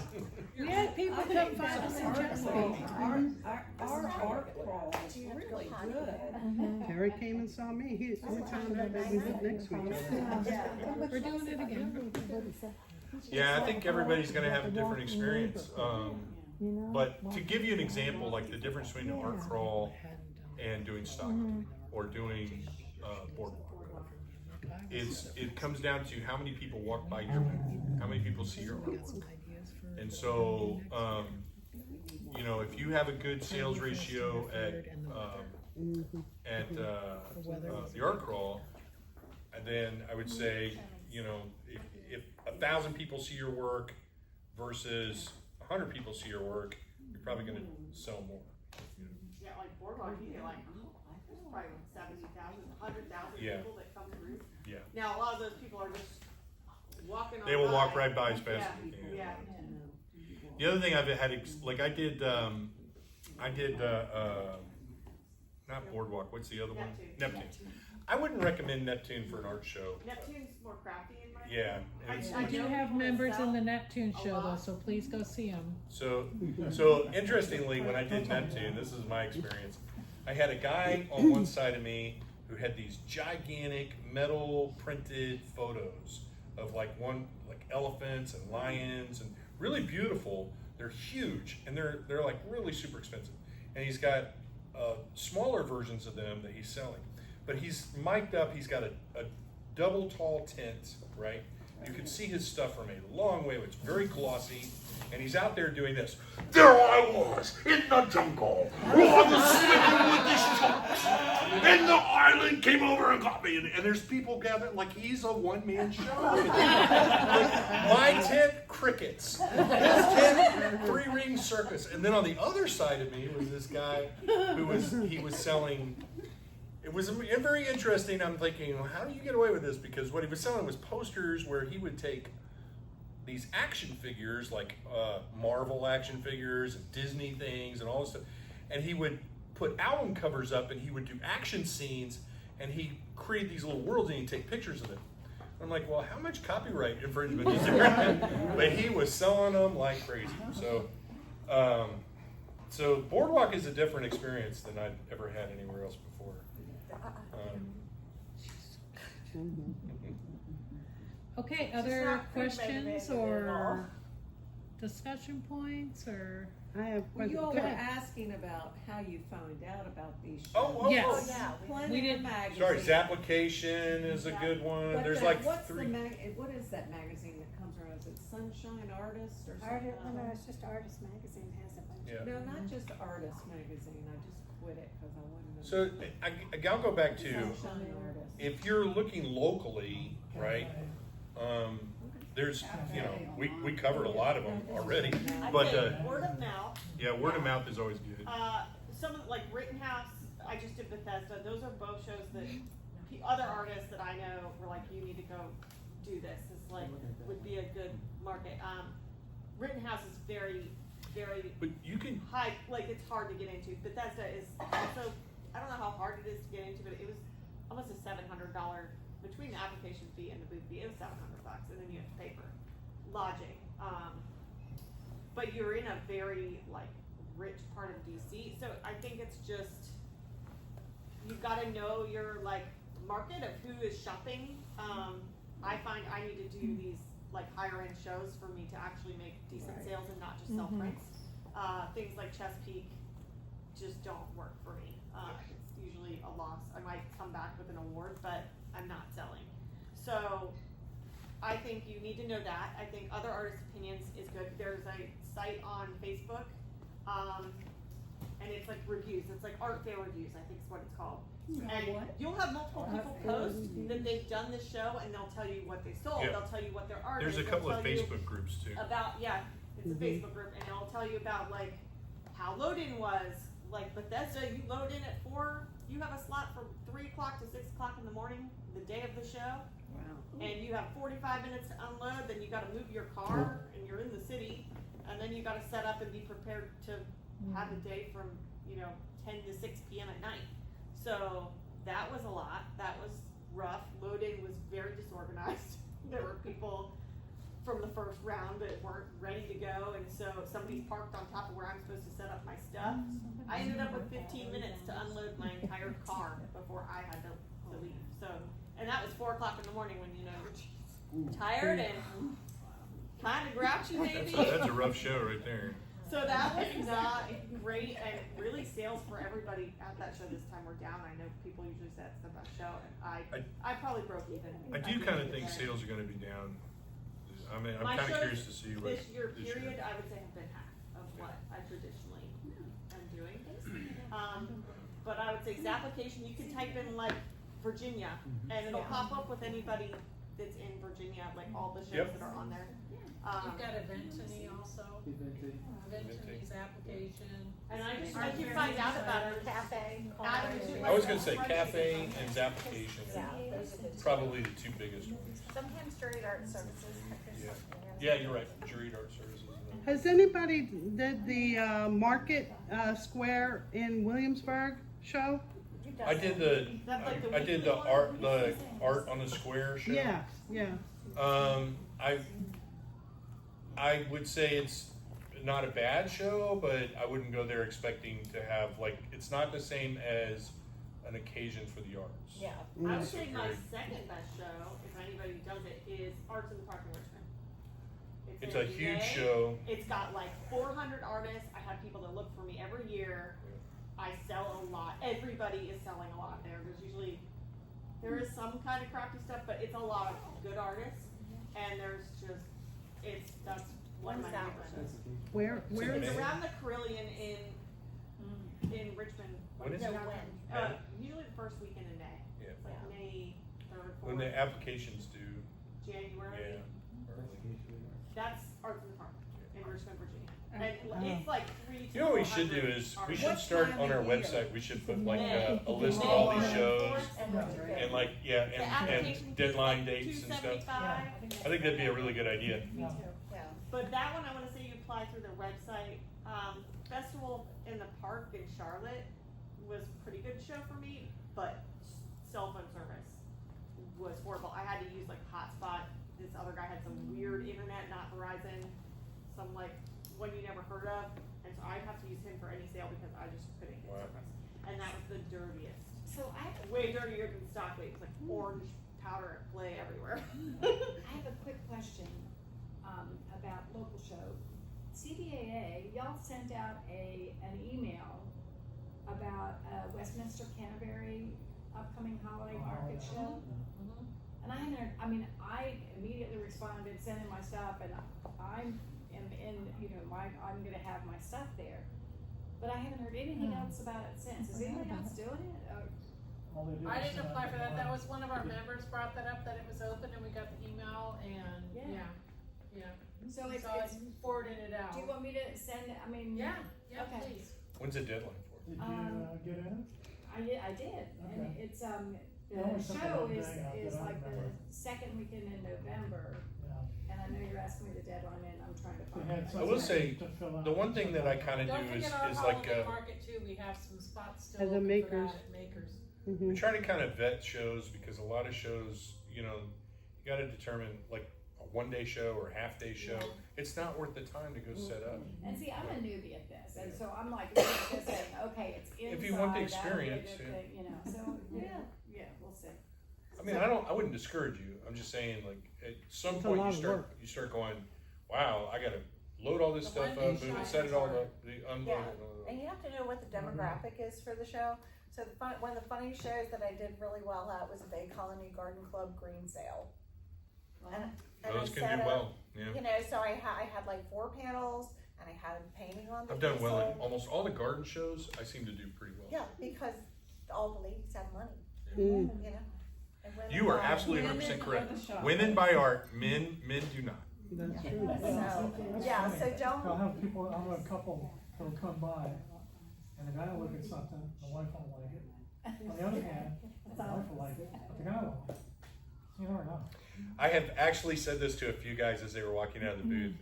We had people come find us in Chesapeake. Our art crawl is really good. Terry came and saw me. We found out that we live next to each other. We're doing it again. Yeah, I think everybody's gonna have a different experience. you know? But to give you an example, like the difference between an art Yeah. crawl and doing stock or doing boardwalk, it comes down to how many people walk by your booth, how many people see your artwork. And so, you know, if you have a good sales ratio at the art crawl, and then I would say, you know, if 1,000 people see your work versus 100 people see your work, you're probably going to sell more. Yeah, like boardwalk, you get like, there's probably 70,000, 100,000 Yeah. people that come through. Yeah. Now, a lot of those people are just walking on by. They will walk right by as fast Yeah, as they can. yeah. The other thing I've had, like I did not boardwalk. What's the other one? Neptune. I wouldn't recommend Neptune for an art show. Neptune's more crafty in my Yeah. opinion. I do have members in the Neptune show though, so please go see them. So interestingly, when I did Neptune, this is my experience. I had a guy on one side of me who had these gigantic metal printed photos of like elephants and lions and really beautiful. They're huge and they're like really super expensive. And he's got smaller versions of them that he's selling. But he's mic'd up, he's got a double tall tent, right? You can see his stuff from a long way, it's very glossy, and he's out there doing this. There I was, in the jungle, on the swinging with this trucks, and the island came over and got me, and there's people gathered, like he's a one-man show. Like, my tent, crickets. His tent, three-ring circus. And then on the other side of me was this guy who was selling. It was very interesting. I'm thinking, well, how do you get away with this? Because what he was selling was posters where he would take these action figures, like Marvel action figures and Disney things and all this stuff, and he would put album covers up and he would do action scenes and he create these little worlds and he'd take pictures of them. I'm like, well, how much copyright infringement is there? But he was selling them like crazy. So boardwalk is a different experience than I'd ever had anywhere else before. Okay, She's other not food questions motivated at all. or discussion points or? I have Well, you all Go were ahead. asking about how you found out about these shows. Oh, Yes. Oh, yeah. Plenty We of didn't- magazines. sorry, Zapplication is a good one. But There's the- like what's three. what is that magazine that comes around? Is it Sunshine Artist or something? No, it's just Artist Magazine has a bunch. Yeah. No, not just Artist Magazine. I just quit it because I wanted to. So I'll go back to Sunshine Artist. if you're looking locally, right? There's we covered a lot of them already, I'd but say word of mouth. yeah, word of mouth is always good. Some of like Rittenhouse, I just did Bethesda. Those are both shows that other artists that I know were like, you need to go do this. It's like would be a good market. Rittenhouse is very, very But you can high. Like it's hard to get into. Bethesda is also. I don't know how hard it is to get into, but it was almost a $700 between the application fee and the booth fee. It was $700, and then you have to pay for lodging. But you're in a very like rich part of DC, so I think it's just you got to know your like market of who is shopping. I find I need to do these like higher end shows for me to actually make decent sales and not just sell prints. Things like Chesapeake just don't work for me. It's usually a loss. I might come back with an award, but I'm not selling. So I think you need to know that. I think other artists' opinions is good. There's a site on Facebook, and it's like reviews. It's like art fair reviews, I think is what it's called. And you'll have multiple people post that they've done this show, and they'll tell you what they sold. Yeah. They'll tell you what their art There's is. a couple They'll of tell you Facebook groups too. about it's a Facebook group, and it'll tell you about like how load-in was. Like Bethesda, you load in at 4. You have a slot from 3 o'clock to 6 o'clock in the morning, the day of the show. Wow. And you have 45 minutes to unload. Then you got to move your car, and you're in the city. And then you got to set up and be prepared to have a day from 10 to 6 p.m. at night. So that was a lot. That was rough. Load-in was very disorganized. There were people from the first round that weren't ready to go, and so somebody's parked on top of where I'm supposed to set up my stuff. I ended up with 15 minutes to unload my entire car before I had to leave. So, and that was 4 o'clock in the morning when tired and kind of grouchy maybe. That's a rough show right there. So that was not great, and really sales for everybody at that show this time were down. I know people usually say it's the best show, and I probably broke even. I do kind of think sales are going to be down. I mean, I'm My kind of shows curious to see what this year this period, year. I would say have been half of what I traditionally am doing. But I would say Zapplication, you can type in like Virginia, and it'll pop up with anybody that's in Virginia, like all the shows Yep. that are on there. You've got Eventony also, Eventing. Eventony's application. And I just, I can find out about it. Cafe. Adam, would you I was like going to say to- cafe and Zapplication Yeah, are those are the two. probably the two biggest ones. Sometimes Juried Art Services. Yeah. Yeah, you're right. Juried Art Services. Has anybody did the Market Square in Williamsburg show? I did the That's like the I did weekly the one? art on the square show. Yeah, yeah. I would say it's not a bad show, but I wouldn't go there expecting to have like it's not the same as an occasion for the arts. Yeah. I would It's say a my very- second best show, if anybody does it, is Arts in the Park in Richmond. It's in a huge May. show. It's got like 400 artists. I have people that look for me every year. I sell a lot. Everybody is selling a lot there. There is some kind of crafty stuff, but it's a lot of good artists. And that's one of my When's that favorite one? shows. Where It's May. around the Carilion in Richmond. When is No, it? when? Usually the first weekend in May. Yeah. It's like May 3rd, 4th, When the applications due. January. That's Arts in the Park in Richmond, Virginia. And Oh. it's like 3 to You know what we should do 400 is we artists. should start on our website. We should put like a list of all these shows and like The application and fee is deadline like dates and stuff. $275. I think that'd be a really good idea. Me too. Yeah. But that one, I wanna say you apply through their website. Festival in the Park in Charlotte was a pretty good show for me, but cell phone service was horrible. I had to use like hotspot. This other guy had some weird internet, not Verizon, some like one you never heard of, and so I'd have to use him for any sale because I just couldn't get Wow. service. And that was the dirtiest. So I Way dirtier than Stockley. It was like orange powder at play everywhere. I have a quick question, about local show. CDAA, y'all sent out an email about, Westminster Canterbury upcoming holiday market show. And I haven't heard, I immediately responded, sent in my stuff, and I'm I'm gonna have my stuff there. But I haven't heard anything else about it since. Is anybody else doing it? I didn't apply for that, that was one of our members brought that up, that it was open and we got the email and, Yeah. yeah. So it's, So I forwarded it out. do you want me to send, Yeah, Okay. please. When's the deadline for it? Did you get in? I did, and Okay. it's, The only the something show I'm is doing out that I like the remember. second weekend in November, Yeah. and I know you're asking me the deadline, and I'm trying to We find had it. I will something say, to fill out. The one thing that I kind of Don't do is forget our like holiday market too, we have some spots still As a open for makers. that at Makers. we try to kind of vet shows because a lot of shows, you got to determine like a 1-day show or a half-day show. Yeah. It's not worth the time to go set up. And see, I'm a newbie at this, and so I'm like, looking at this saying, okay, it's inside. If you want the that'll be a experience, good yeah. thing, so, yeah, we'll see. I mean, I wouldn't discourage you. I'm just saying, like, at some It's a point lot of work. you start going, wow, I gotta load all this The stuff one up day and show set it is all hard. up, the unload Yeah, it and all and that. you have to know what the demographic is for the show. So one of the funny shows that I did really well at was the Bay Colony Garden Club Green Sale. And Those I can set do up, well, yeah. so I had like 4 panels and I had painting on the I've done well at easel. almost all the garden shows. I seem to do pretty well. Yeah, because all the ladies have money, Mm. and women You are buy. absolutely 100% correct. Women buy art, men do not. That's true. So, yeah, so I'll don't, have people, I'll have a couple that'll come by, and the guy will look at something, the wife won't like it. On the other hand, the wife will like it, but the guy won't. You never know. I have actually said this to a few guys as they were walking out of the booth.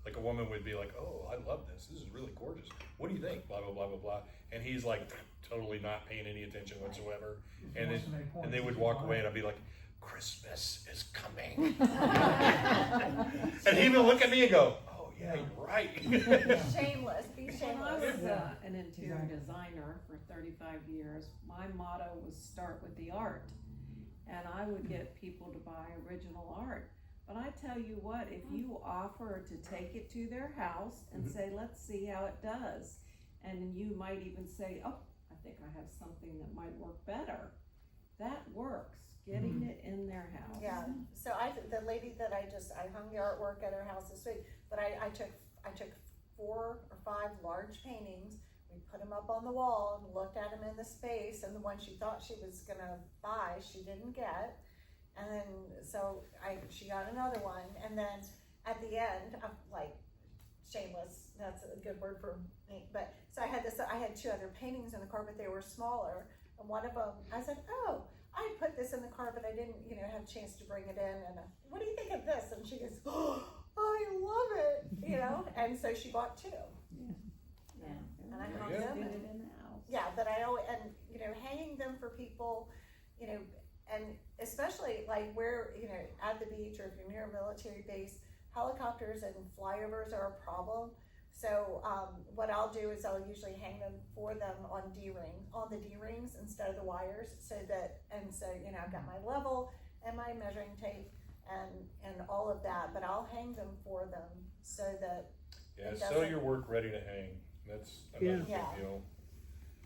Like a woman would be like, "Oh, I love this. This is really gorgeous. What do you think?" Blah blah blah blah blah. And he's like, totally not paying any attention whatsoever. And wants to make points, and they would he walk should away, buy and I'd be like, "Christmas is coming." And he would look at me and go, "Oh yeah, you're right." shameless, be When I shameless. was an interior designer for 35 years, my motto was start with the art. And I would get people to buy original art. But I tell you what, if you offer to take it to their house and say, let's see how it does, and you might even say, oh, I think I have something that might work better, that works, getting it in their house. Yeah, so the lady that I hung the artwork at her house this week, but I took 4 or 5 large paintings, we put them up on the wall and looked at them in the space, and the one she thought she was gonna buy, she didn't get. And then, she got another one, and then at the end, I'm like, shameless, that's a good word for me, but, so I had 2 other paintings in the car, but they were smaller, and one of them, I said, oh, I put this in the car, but I didn't, have a chance to bring it in, and what do you think of this? And she goes, oh, I love it, and so she bought 2. Yeah. And I hung Yeah. them. Get it in the house. Yeah, but I always, and, hanging them for people, and especially like where, at the beach or if you're near a military base, helicopters and flyovers are a problem. So, what I'll do is I'll usually hang them for them on the D-rings instead of the wires, so I've got my level and my measuring tape and all of that, but I'll hang them for them so that. Yeah, sell your work ready to hang. That's another big Yeah. deal.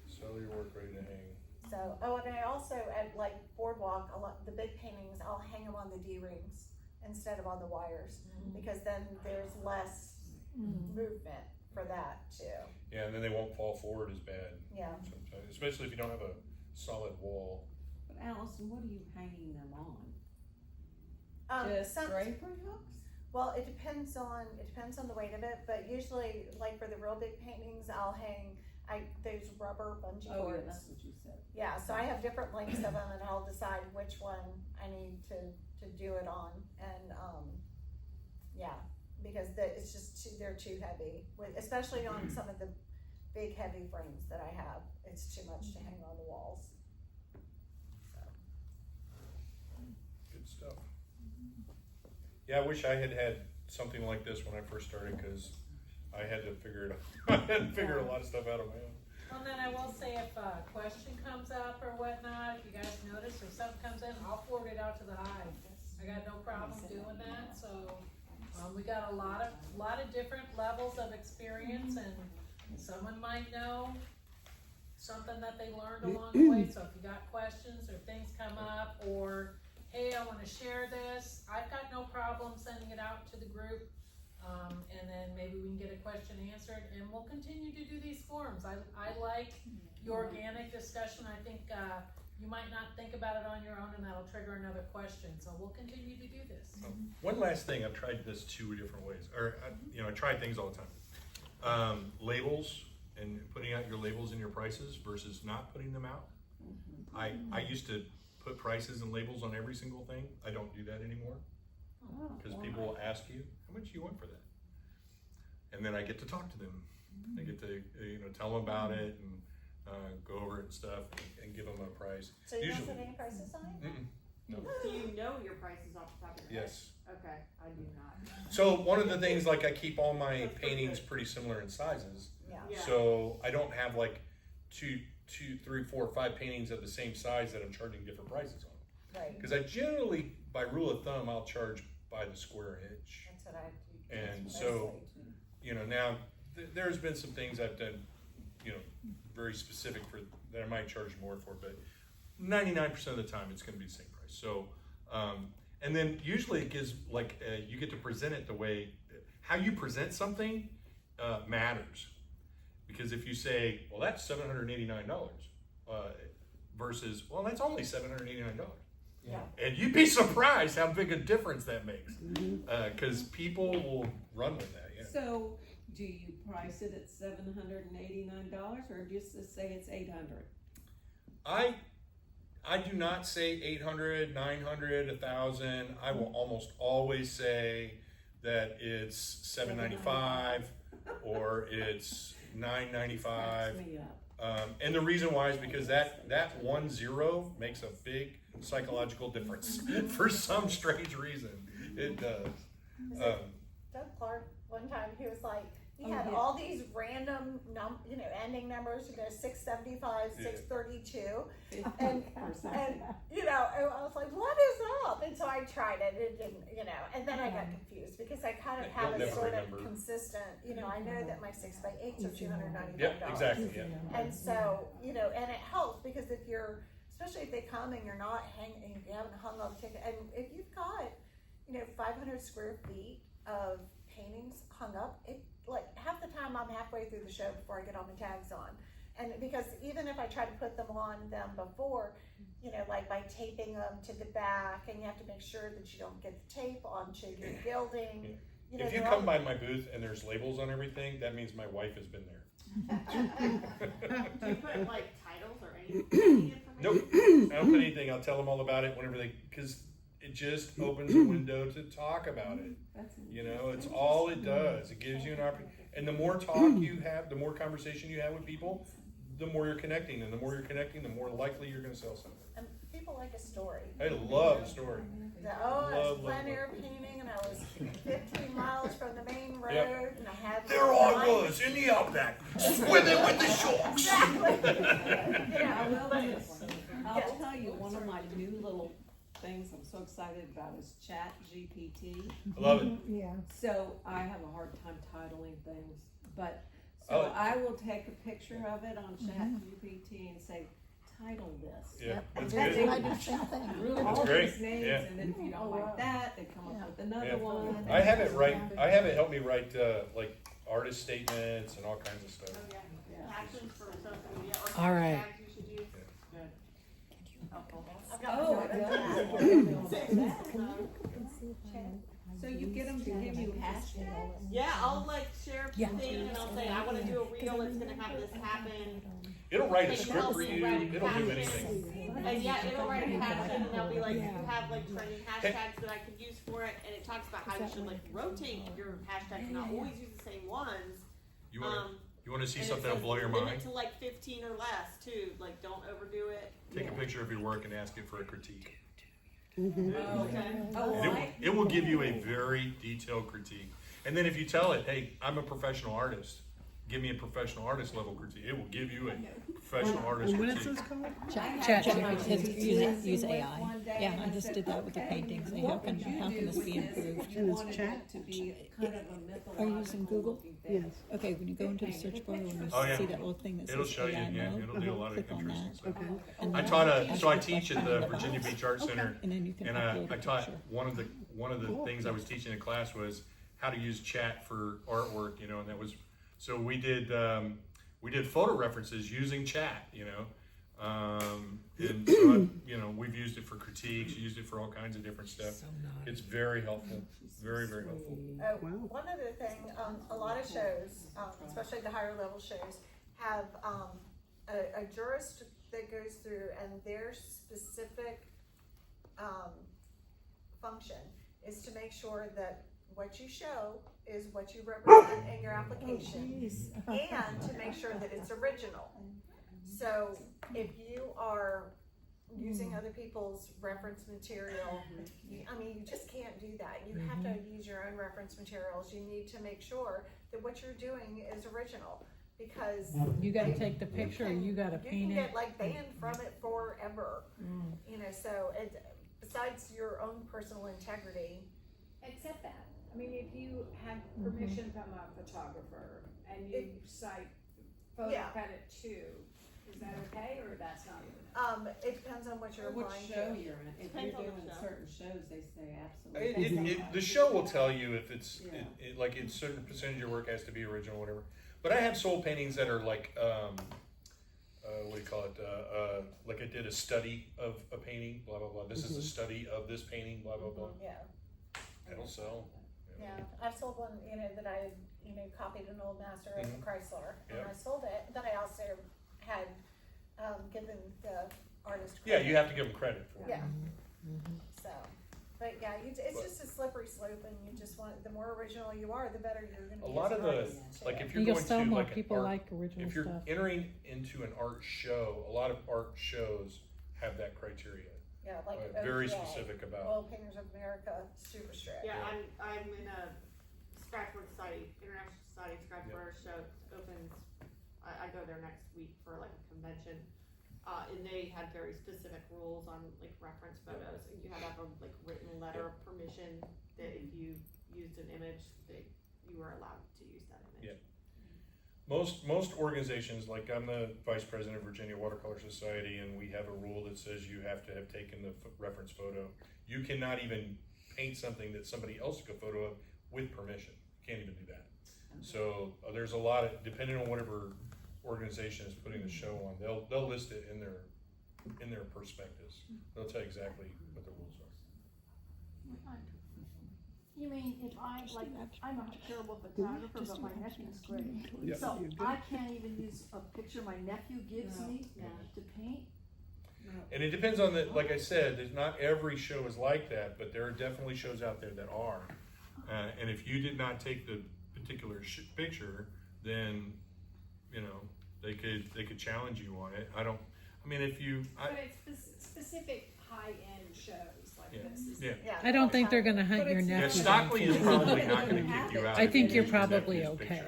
Sell your work ready to hang. So, and I also, at like Boardwalk, the big paintings, I'll hang them on the D-rings instead of on the wires, because then there's less movement for that too. Yeah, and then they won't fall forward as bad. Yeah. Sometimes, especially if you don't have a solid wall. But Allison, what are you hanging them on? Just Some, drapery hooks? well, it depends on the weight of it, but usually, like for the real big paintings, I'll hang those rubber bungee Oh, yeah, cords. that's what you said. Yeah, so I have different lengths of them, and I'll decide which one I need to do it on, and because it's just they're too heavy, especially on some of the big heavy frames that I have. It's too much to hang on the walls. So. Good stuff. Yeah, I wish I had something like this when I first started, because I had to figure it out. I had to figure a lot of stuff out on my own. Well, then I will say if a question comes up or whatnot, if you guys notice or something comes in, I'll forward it out to the hive. I got no problem doing that, so, we got a lot of different levels of experience, and someone might know something that they learned along the way, so if you got questions or things come up, or, hey, I wanna share this, I've got no problem sending it out to the group. And then maybe we can get a question answered, and we'll continue to do these forums. I like the organic discussion. I think, you might not think about it on your own, and that'll trigger another question, so we'll continue to do this. One last thing, I've tried this 2 different ways, or, I try things all the time. Labels, and putting out your labels and your prices versus not putting them out. I used to put prices and labels on every single thing. I don't do that anymore. Because people will ask you, how much do you want for that? And then I get to talk to them. I get to, tell them about it and go over it and stuff and give them a price. So you Usually, don't put any prices on it? no. Do you know your prices off the top of your head? Yes. Okay, I do not. So one of the things, like I keep all my paintings pretty similar in sizes. Yeah. So I don't have like 2, 3, 4, 5 paintings of the same size that I'm charging different prices on. Right. Because I generally, by rule of thumb, I'll charge by the square inch. That's what I do. And so, now there's been some things I've done, very specific for that I might charge more for, but 99% of the time it's going to be the same price. So, and then usually it gives you get to present it the way how you present something matters, because if you say, well, that's $789 versus, well, that's only $789. Yeah. And you'd be surprised how big a difference that makes, because people will run with that. Yeah. So, do you price it at $789, or just to say it's $800? I do not say 800, 900, 1,000. I will almost always say that it's $795 or it's $995. And the reason why is because that 1 0 makes a big psychological difference for some strange reason. It does. Doug Clark, one time, he was like, He Oh, had yeah. all these random ending numbers, 675, Yeah. 632. And, And I was like, what is up? And so I tried it, it didn't, and then I got confused because I kind of Yeah, have you'll a never sort remember. of consistent, I know that my 6x8s are $295. Yep, exactly, yeah. And so, and it helps because especially if they come and you're not hanging, you haven't hung up ticket, and if you've got, 500 square feet of paintings hung up, like half the time I'm halfway through the show before I get all my tags on. And because even if I try to put them on them before, like by taping them to the back, and you have to make sure that you don't get the tape onto your gilding. If you come by my booth and there's labels on everything, that means my wife has been there. Do you put like titles or any information? Nope, I don't put anything. I'll tell them all about it whenever because it just opens a window to talk about it. It's all it does. It gives you an opportunity. And the more talk you have, the more conversation you have with people, the more you're connecting. And the more you're connecting, the more likely you're going to sell something. And people like a story. I love a story. I was plein air painting, and I was 15 miles from the main road, Yep. and I had. There I was in the outback, swimming with the sharks. I'll tell you, one of my new little things I'm so excited about is Chat GPT. I love it. Yeah. So I have a hard time titling things, but Oh. I will take a picture of it on Chat GPT and say, title this. Yeah, that's That's good. what I do the same thing. All great. these names, Yeah. and then if you don't like that, they come up with another Yeah. one. I have it help me write like artist statements and all kinds of stuff. Oh, yeah. Captions for social media or All right. tags you should use. I've got Oh, one. So you get them to give you hashtags? Yeah, I'll like share a Yeah. thing and I'll say, I wanna do a reel that's gonna have this happen. It'll write a Like, script for you. write a It'll do caption. anything. And yeah, it'll write a caption and they'll be like, Yeah. you have like trending hashtags that I could use for it, and it talks about how you should like rotate your hashtags and not always use the same ones. You want to see And it something that'll says blow your limit mind? to like 15 or less too, like don't overdo it. Take a picture of your work and ask it for a critique. Oh, okay. And it will give you a very detailed critique. And then if you tell it, hey, I'm a professional artist, give me a professional artist level critique. It will give you a professional artist And what is critique. this called? Chat use AI. Yeah, I just did that with the paintings. Hey, how can this be improved? And it's chat? To be kind of a mythological. Are you using Google? Yes. Okay, when you go into the search bar, when you Oh, yeah. see that little thing that It'll says show you, AI yeah, mode, it'll do a lot of click on interesting that. stuff. Okay. And I then taught ask so I the teach at question the about Virginia it. Beach Art Center, And then you can and upload I a taught picture. one of the things I was teaching in class was how to use chat for artwork, and that was, so we did photo references using chat, and so we've used it for critiques, used it for all kinds of different stuff. It's very helpful, very, very helpful. One other thing, a lot of shows, especially the higher level shows, have a jurist that goes through, and their specific function is to make sure that what you show is what you represent in your application, and to make sure that it's original. So if you are using other people's reference material, you just can't do that. You have to use your own reference materials. You need to make sure that what you're doing is original, because You gotta take the picture, or you gotta you paint can it. get like banned from it forever. So besides your own personal integrity. Except that, if you have permission from a photographer and you cite photo Yeah. credit too, is that okay, or that's not? It depends on what you're What applying show to. you're in. If Depends you're on the doing show. certain shows, they say absolutely. The show will tell you if it's Yeah. like a certain percentage of your work has to be original, or whatever. But I have sold paintings that are like, what do you call it? Like I did a study of a painting, blah blah blah. This is a study of this painting, blah blah blah. Yeah, It'll sell. yeah. I've sold one, that I had, copied an old master of the Chrysler, and I sold it, but I also had, given the artist Yeah, credit. you have to give them credit for it. Yeah. So, but yeah, it's just a slippery slope, and you just want, the more original you are, the better you're gonna A be. lot as of an the, artist, like too. if you're You'll going sell to more, like an people art, like original if you're stuff. entering into an art show, a lot of art shows have that criteria. Yeah, like Very OPA, specific about. Oil Painters of America, super strict. Yeah, I'm in a Scratchwork Society, International Society of Scribes show opens, I go there next week for like a convention. And they had very specific rules on like reference photos, and you had to have a like written letter of permission that if you used an image, that you were allowed to use that image. Most organizations, like I'm the vice president of Virginia Watercolor Society, and we have a rule that says you have to have taken the reference photo. You cannot even paint something that somebody else took a photo of with permission. You can't even do that. So there's a lot of, depending on whatever organization is putting the show on, they'll list it in their prospectus. They'll tell you exactly what the rules are. You mean if I'm a terrible photographer, but my nephew's great. Yeah. So I can't even use a picture my nephew gives me to paint? And it depends on the, like I said, there's not every show is like that, but there are definitely shows out there that are. And if you did not take the particular picture, then, you know, they could challenge you on it. But it's specific high-end shows like this. I don't think they're gonna hunt your Yeah, nephew. Stockley is probably not gonna kick you out. I think if you're you use that probably news okay.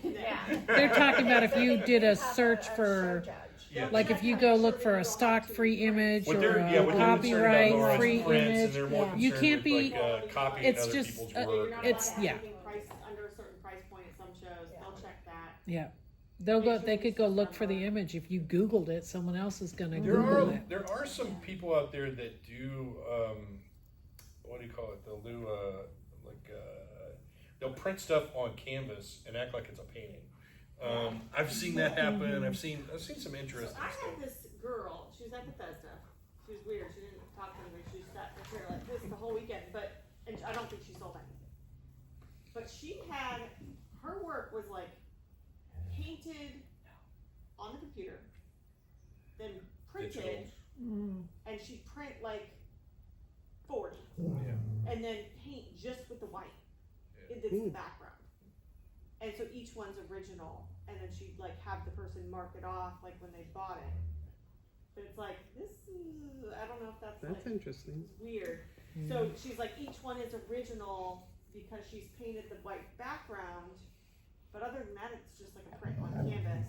picture. They're talking about if you did a search for, Yeah. like if you go look for a stock-free image What or they're, a what they're concerned about, Laura, is copyright-free prints, and image, they're more you concerned can't with, be, like, copying it's other just, people's You're work. not it's, allowed to yeah, have anything priced under a certain price point at some shows. They'll check that. yeah. They could go look for the image. If you Googled it, someone else is gonna There Google it. are some people out there that do, what do you call it? They'll do, they'll print stuff on canvas and act like it's a painting. I've seen that happen. I've seen some interesting So I stuff. had this girl, she was at Bethesda. She was weird. She didn't talk to anybody. She just sat in her chair like this the whole weekend. And I don't think she sold anything. But she had, her work was like painted on the computer, then printed, and she'd print like 40, and then paint just with the white. It's the background. And so each one's original, and then she'd like have the person mark it off like when they bought it. But it's like, this is, I don't know if that's like, interesting. it's weird. So she's like, each one is original because she's painted the white background, but other than that, it's just like a print on canvas.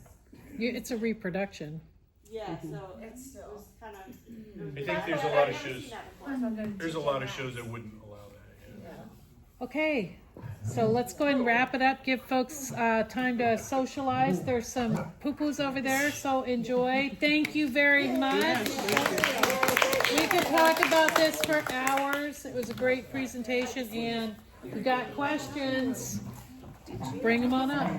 It's a reproduction. Yeah, so it was kind of. I think there's a lot of shows. There's a lot of shows that wouldn't allow that. Yeah. Okay, so let's go ahead and wrap it up. Give folks time to socialize. There's some poo-poos over there, so enjoy. Thank you very much. We could talk about this for hours. It was a great presentation, and if you got questions, bring them on up.